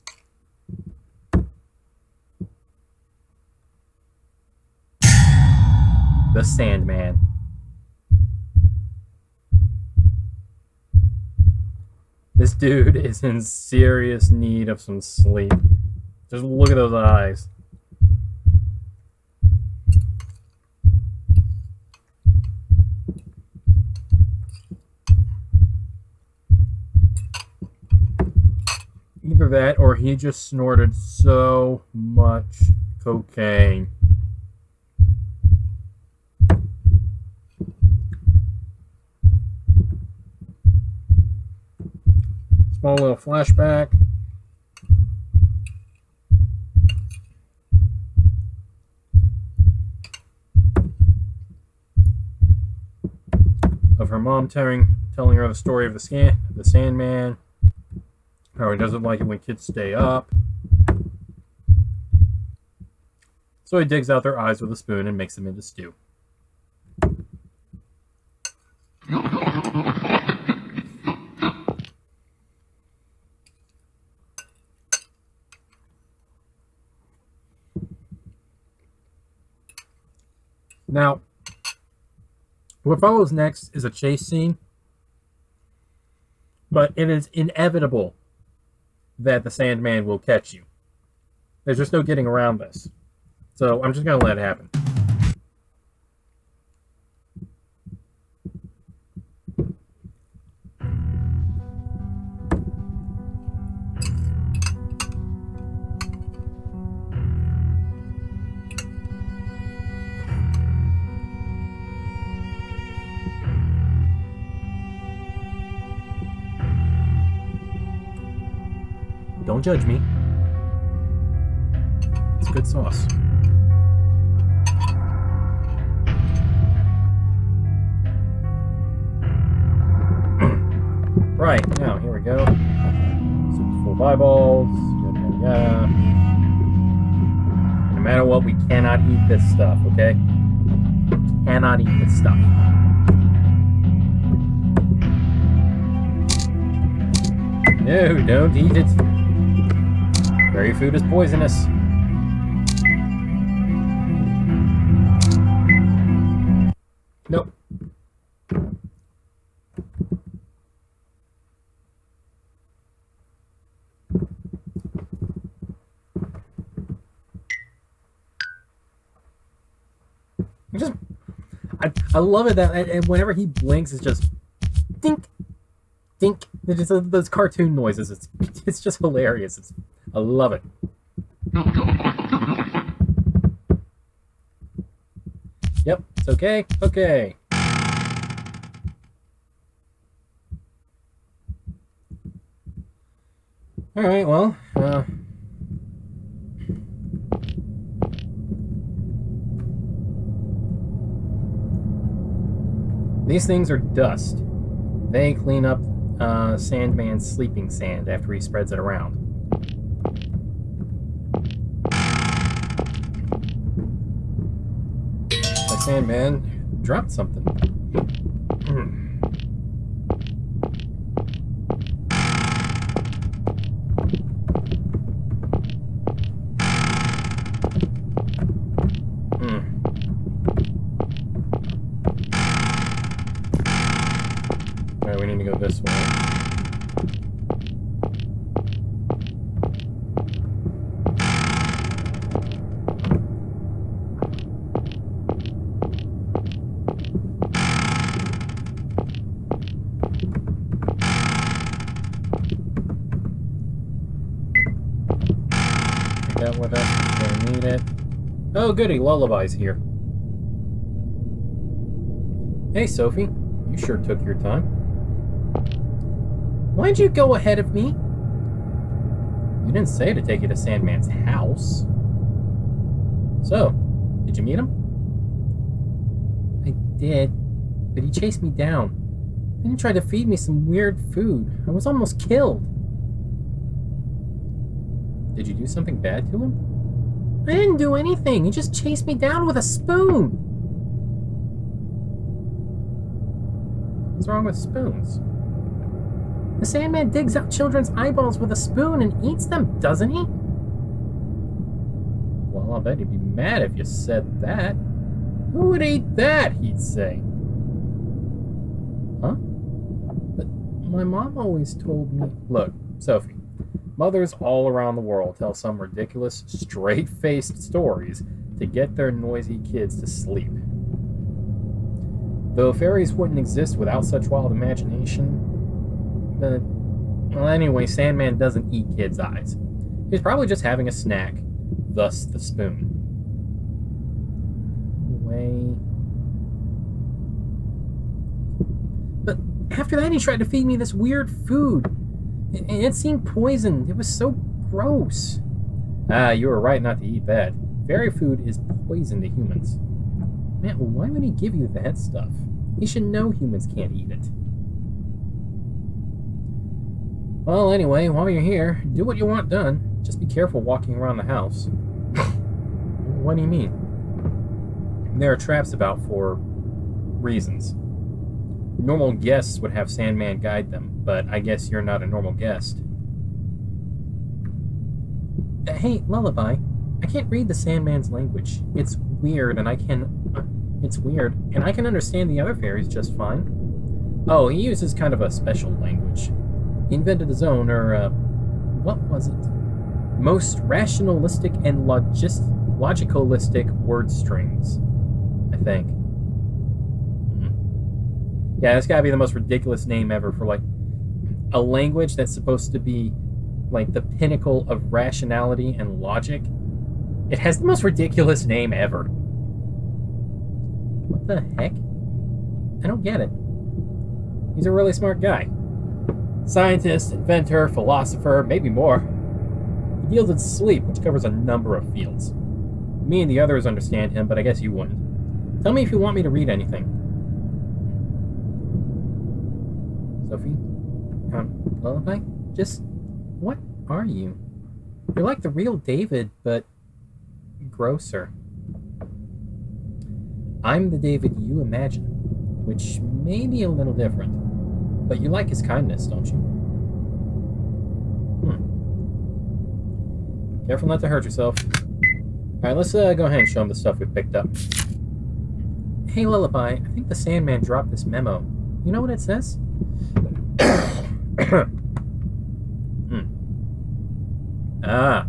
the Sandman. This dude is in serious need of some sleep. Just look at those eyes. Either that or he just snorted so much cocaine. Small little flashback. of her mom telling her the story of the Sandman, how he doesn't like it when kids stay up. So he digs out their eyes with a spoon and makes them into stew. Now, what follows next is a chase scene, but it is inevitable that the Sandman will catch you. There's just no getting around this. So I'm just going to let it happen. Don't judge me. It's good sauce. Right, now, here we go. Soup's full of eyeballs. Yada, yada, yada. No matter what, we cannot eat this stuff, okay? Cannot eat this stuff. No, don't eat it. Fairy food is poisonous. Nope. I love it that and whenever he blinks, it's just dink, dink. It's just those cartoon noises. It's just hilarious. I love it. Yep, it's okay. Okay. All right. Well. These things are dust. They clean up Sandman's sleeping sand after he spreads it around. The Sandman dropped something. Alright, we need to go this way. Take that with us if we need it. Oh, goody, Lullaby's here. Hey, Sophie. You sure took your time. Why'd you go ahead of me? You didn't say to take you to Sandman's house. So, did you meet him? I did, but he chased me down. Then he tried to feed me some weird food. I was almost killed. Did you do something bad to him? I didn't do anything. He just chased me down with a spoon. What's wrong with spoons? The Sandman digs out children's eyeballs with a spoon and eats them, doesn't he? Well, I'll bet he'd be mad if you said that. Who would eat that, he'd say. Huh? But my mom always told me... Look, Sophie, mothers all around the world tell some ridiculous, straight-faced stories to get their noisy kids to sleep. Though fairies wouldn't exist without such wild imagination... well, anyway, Sandman doesn't eat kids' eyes. He's probably just having a snack, thus the spoon. But after that, he tried to feed me this weird food. And it seemed poisoned. It was so gross. Ah, you were right not to eat that. Fairy food is poison to humans. Man, why would he give you that stuff? He should know humans can't eat it. Well, anyway, while you're here, do what you want done. Just be careful walking around the house. What do you mean? There are traps about for reasons. Normal guests would have Sandman guide them, but I guess you're not a normal guest. Hey, Lullaby, I can't read the Sandman's language. It's weird, and I can understand the other fairies just fine. Oh, he uses kind of a special language. He invented his own, or, what was it? Most rationalistic and logicalistic word strings, I think. Yeah, that's gotta be the most ridiculous name ever for, like, a language that's supposed to be, like, the pinnacle of rationality and logic. It has the most ridiculous name ever. What the heck? I don't get it. He's a really smart guy. Scientist, inventor, philosopher, maybe more. He deals with sleep, which covers a number of fields. Me and the others understand him, but I guess you wouldn't. Tell me if you want me to read anything. Sophie? Lullaby? Just, what are you? You're like the real David, but grosser. I'm the David you imagine, which may be a little different. But you like his kindness, don't you? Careful not to hurt yourself. Alright, let's go ahead and show him the stuff we picked up. Hey, Lullaby, I think the Sandman dropped this memo. You know what it says? Ah,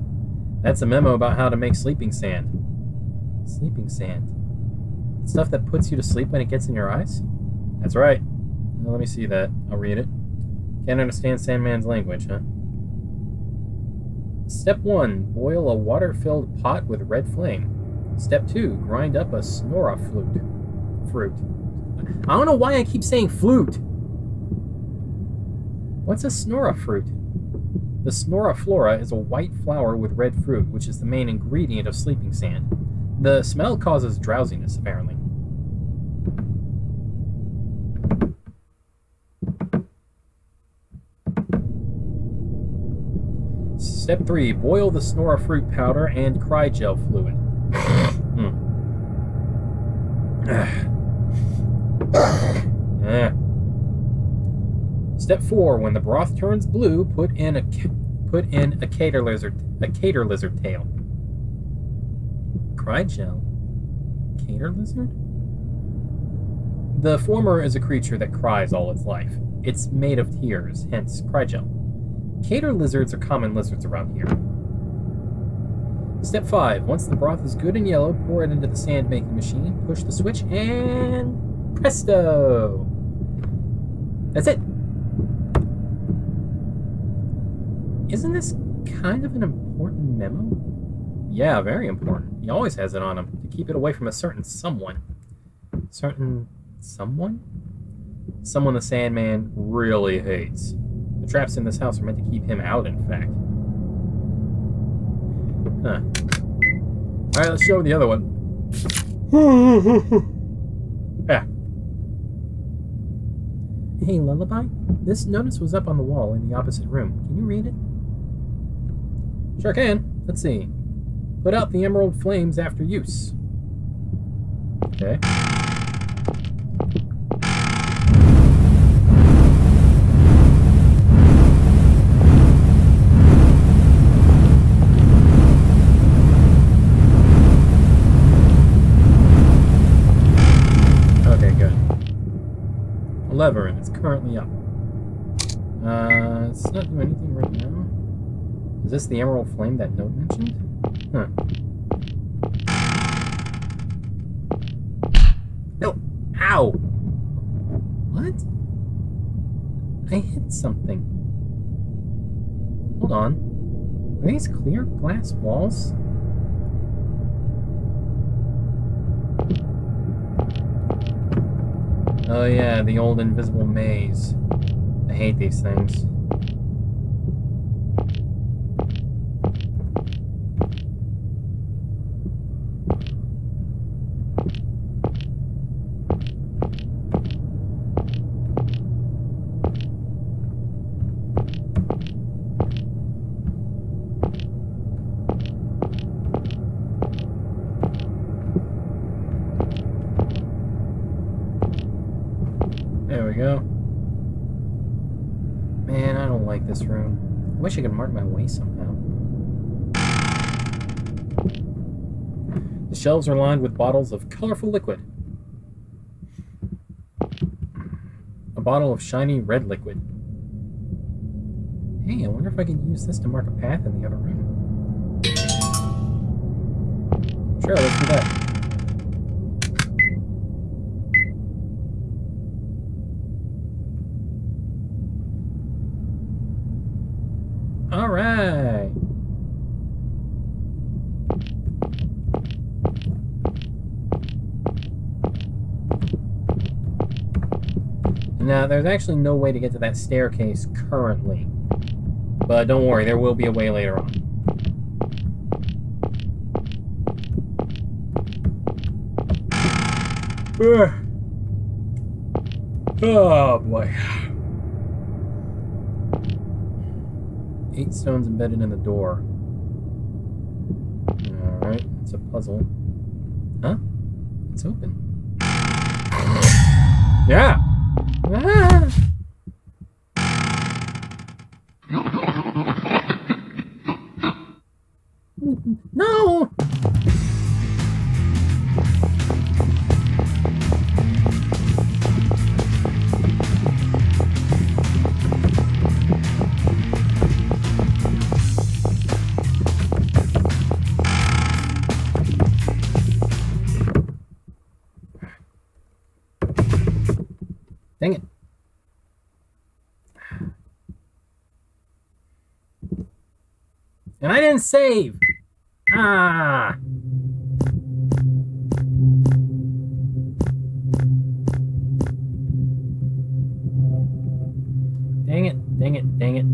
that's a memo about how to make sleeping sand. Sleeping sand? Stuff that puts you to sleep when it gets in your eyes? That's right. Well, let me see that. I'll read it. Can't understand Sandman's language, huh? Step 1. Boil a water-filled pot with red flame. Step 2. Grind up a snora fruit. I don't know why I keep saying flute. What's a snora fruit? The snora flora is a white flower with red fruit, which is the main ingredient of sleeping sand. The smell causes drowsiness, apparently. Step 3. Boil the snora fruit powder and crygel fluid. Step 4. When the broth turns blue, put in a cater lizard tail. Crygel? Cater lizard? The former is a creature that cries all its life. It's made of tears, hence crygel. Cater lizards are common lizards around here. Step 5. Once the broth is good and yellow, pour it into the sand-making machine, push the switch, and presto! That's it! Isn't this kind of an important memo? Yeah, very important. He always has it on him, to keep it away from a certain someone. Certain someone? Someone the Sandman really hates. The traps in this house are meant to keep him out, in fact. Huh. Alright, let's show the other one. Yeah. Hey, Lullaby? This notice was up on the wall in the opposite room. Can you read it? Sure can. Let's see. Put out the emerald flames after use. Okay. Lever, and it's currently up. It's not doing anything right now. Is this the emerald flame that note mentioned? Huh. No! Ow! What? I hit something. Hold on. Are these clear glass walls? Oh yeah, the old invisible maze. I hate these things. There we go. Man, I don't like this room. I wish I could mark my way somehow. The shelves are lined with bottles of colorful liquid. A bottle of shiny red liquid. Hey, I wonder if I can use this to mark a path in the other room. Sure, let's do that. All right. Now, there's actually no way to get to that staircase currently. But don't worry, there will be a way later on. Oh, boy. 8 stones embedded in the door. Alright, it's a puzzle. Huh? It's open. Yeah! Ah! No! Dang it. And I didn't save! Ah! Dang it, dang it, dang it.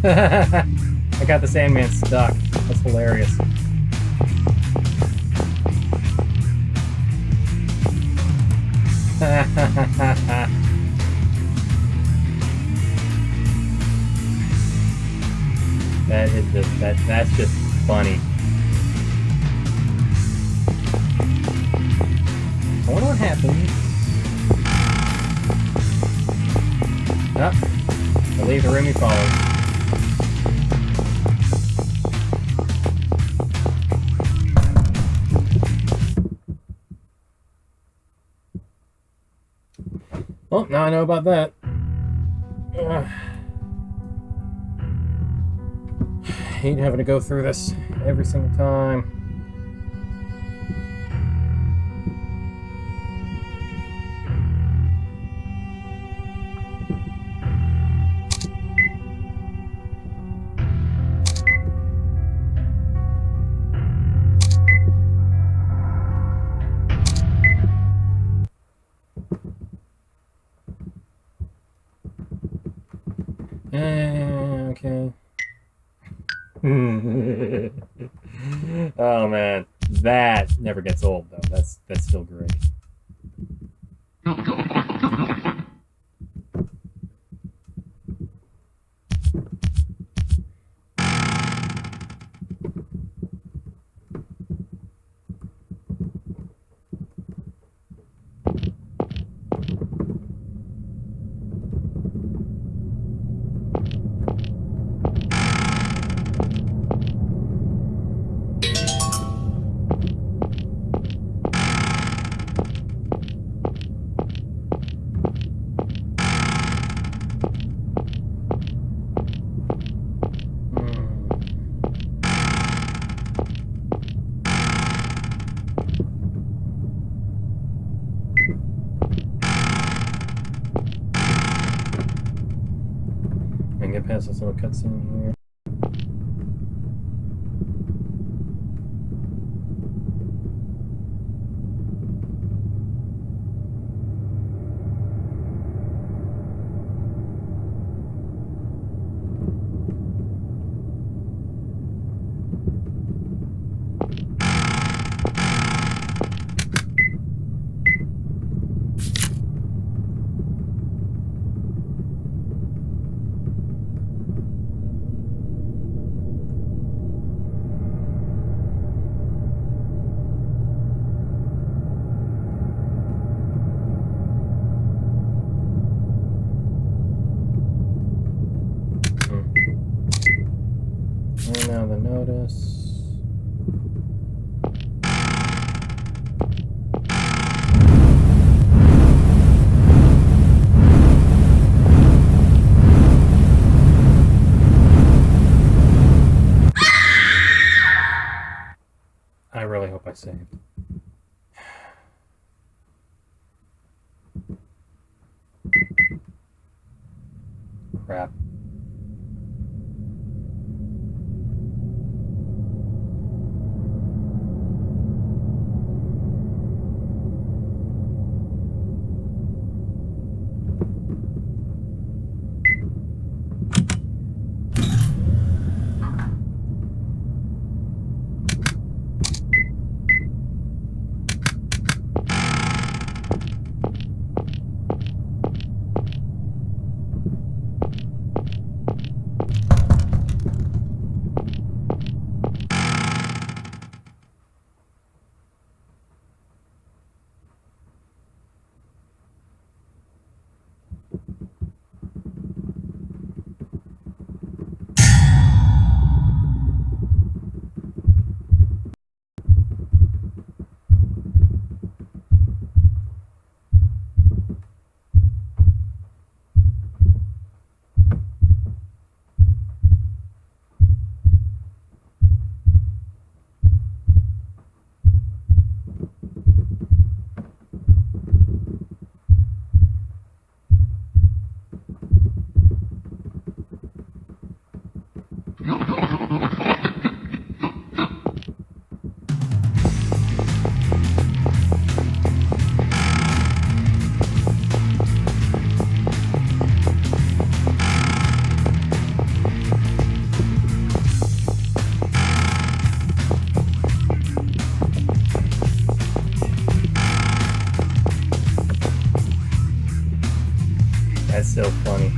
I got the Sandman stuck. That's hilarious. That's just funny. I wonder what happens Yep. I leave the room he follows. Well, now I know about that. Hate having to go through this every single time. Okay. Oh man, that never gets old though. That's still great. I can get past this little cutscene here. And now the notice. I really hope I saved. Crap. That's so funny.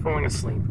falling asleep.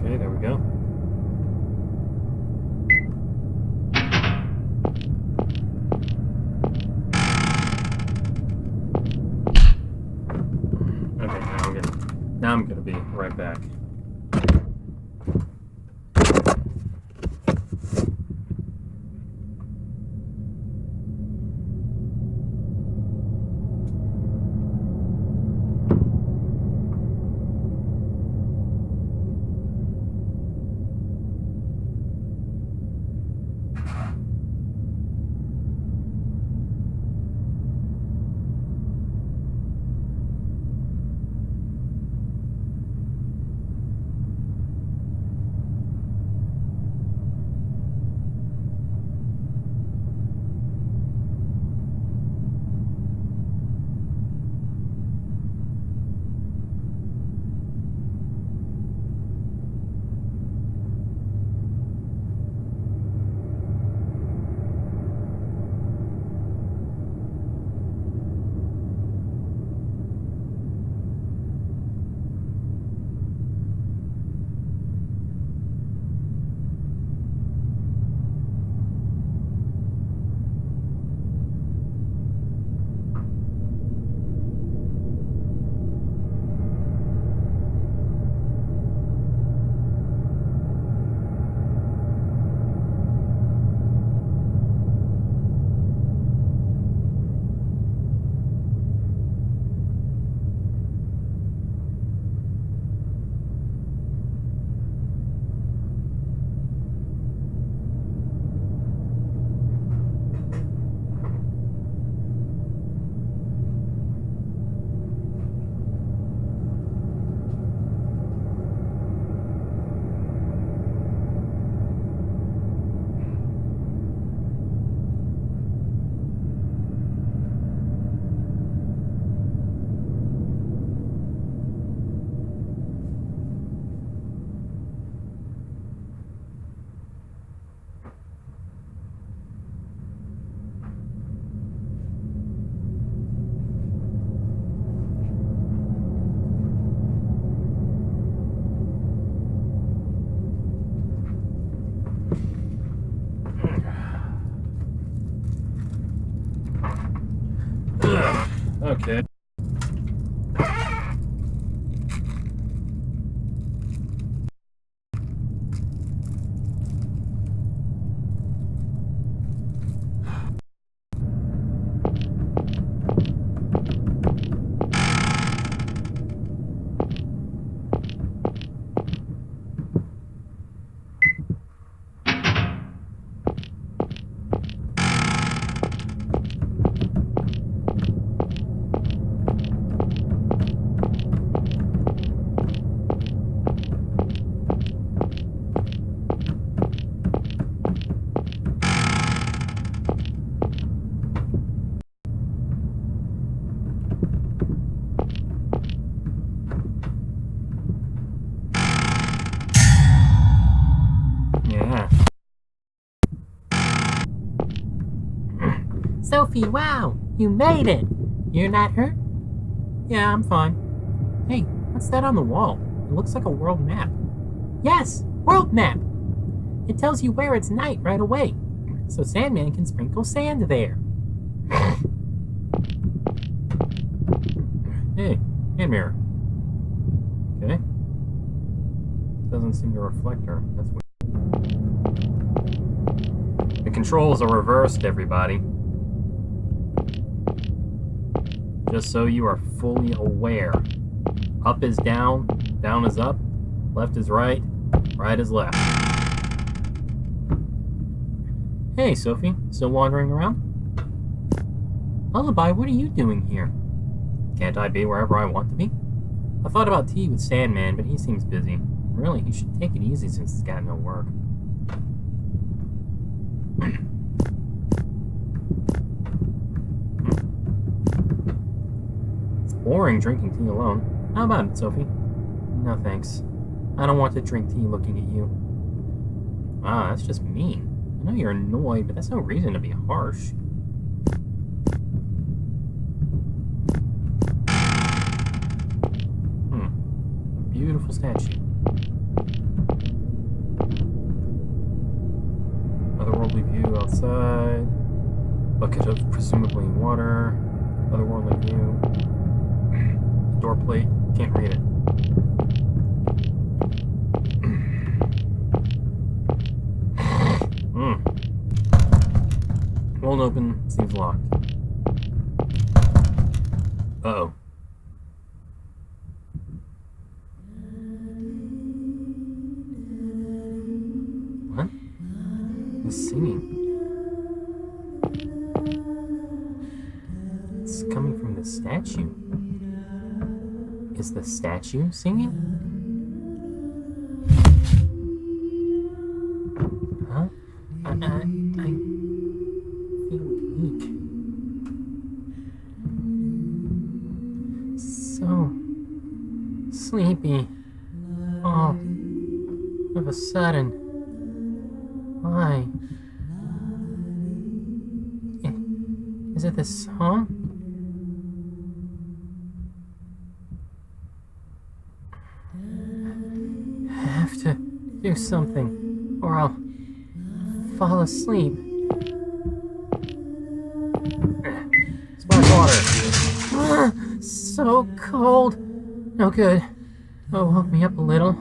Okay, there we go. Okay, now I'm gonna be right back. Okay. Yeah. Sophie, wow, you made it. You're not hurt? Yeah, I'm fine. Hey, what's that on the wall? It looks like a world map. Yes, world map. It tells you where it's night right away, so Sandman can sprinkle sand there. Hey, hand mirror. Okay. Doesn't seem to reflect her. That's weird. The controls are reversed, everybody. Just so you are fully aware. Up is down, down is up, left is right, right is left. Hey, Sophie, still wandering around? Lullaby, what are you doing here? Can't I be wherever I want to be? I thought about tea with Sandman, but he seems busy. Really, he should take it easy since he's got no work. It's boring drinking tea alone. How about it, Sophie? No thanks. I don't want to drink tea looking at you. Wow, that's just mean. I know you're annoyed, but that's no reason to be harsh. Beautiful statue. Otherworldly view outside. Bucket of presumably water. Otherworldly view. Door plate. Can't read it. Won't open. Seems locked. Uh-oh. What? Who's singing? It's coming from the statue. Is the statue singing? Huh? I feel weak. So sleepy. All of a sudden. Why? Is it this song? I have to do something, or I'll fall asleep. Splash water. So cold. No good. Oh, woke me up a little.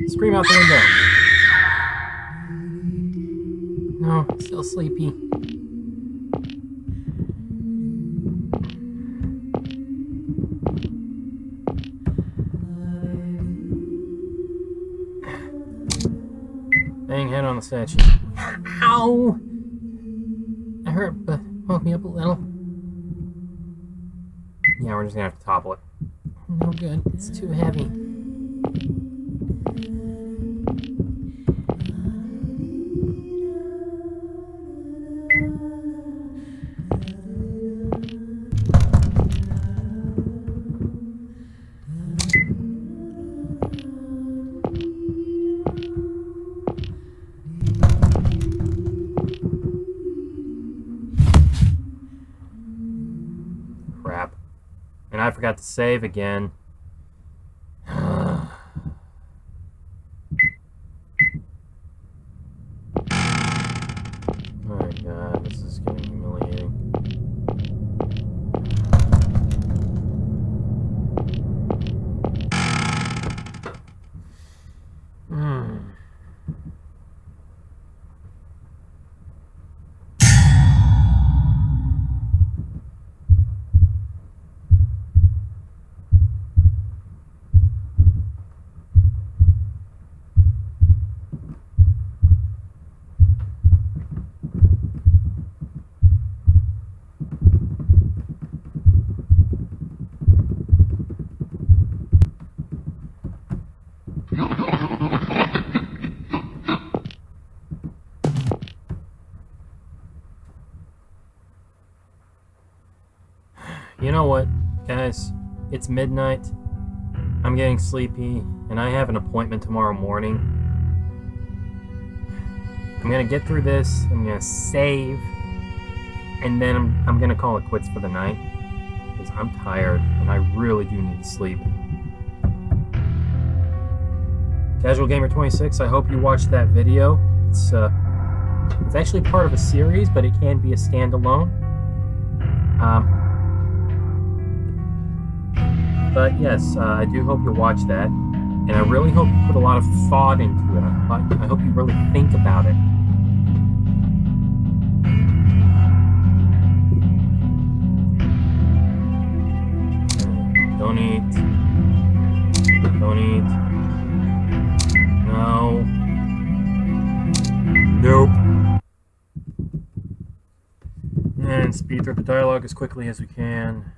Scream out the window. No, still sleepy. Bang head on the statue. Ow! I hurt, but woke me up a little. Yeah, we're just gonna have to topple it. No good. It's too heavy. Crap. And I forgot to save again. My God, this is getting humiliating. You know what, guys? It's midnight. I'm getting sleepy, and I have an appointment tomorrow morning. I'm gonna get through this, I'm gonna save, and then I'm gonna call it quits for the night. Because I'm tired, and I really do need to sleep. Casual Gamer 26, I hope you watched that video. It's actually part of a series, but it can be a standalone. But yes, I do hope you watch that, and I really hope you put a lot of thought into it. I hope you really think about it. Don't eat. Don't eat. No. Nope. And speed through the dialogue as quickly as we can.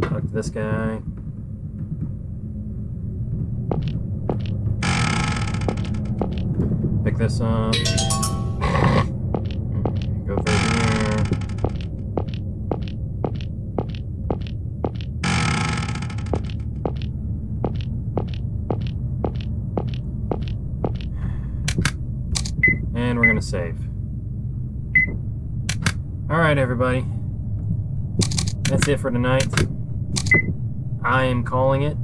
Talk to this guy. Pick this up. Go through here. And we're gonna save. Alright, everybody. That's it for tonight. I am calling it.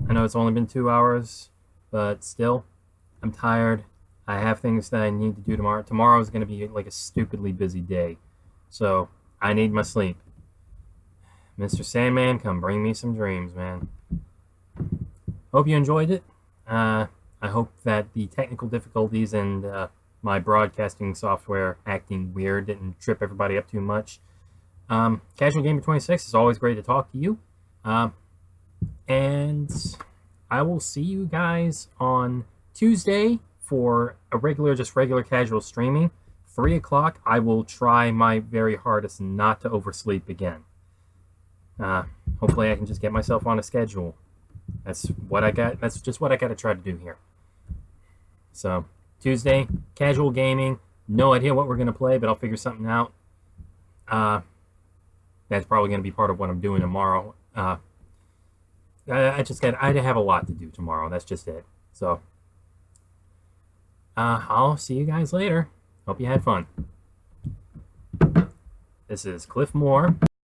I know it's only been 2 hours, but still, I'm tired. I have things that I need to do tomorrow. Tomorrow is going to be like a stupidly busy day, so I need my sleep. Mr. Sandman, come bring me some dreams, man. Hope you enjoyed it. I hope that the technical difficulties and my broadcasting software acting weird didn't trip everybody up too much. Casual Gamer 26 is always great to talk to you. And I will see you guys on Tuesday for a regular casual streaming. 3 o'clock, I will try my very hardest not to oversleep again. Hopefully I can just get myself on a schedule. That's just what I got to try to do here. So, Tuesday, casual gaming. No idea what we're going to play, but I'll figure something out. That's probably going to be part of what I'm doing tomorrow. I have a lot to do tomorrow. That's just it. So, I'll see you guys later. Hope you had fun. This is Cliff Moore.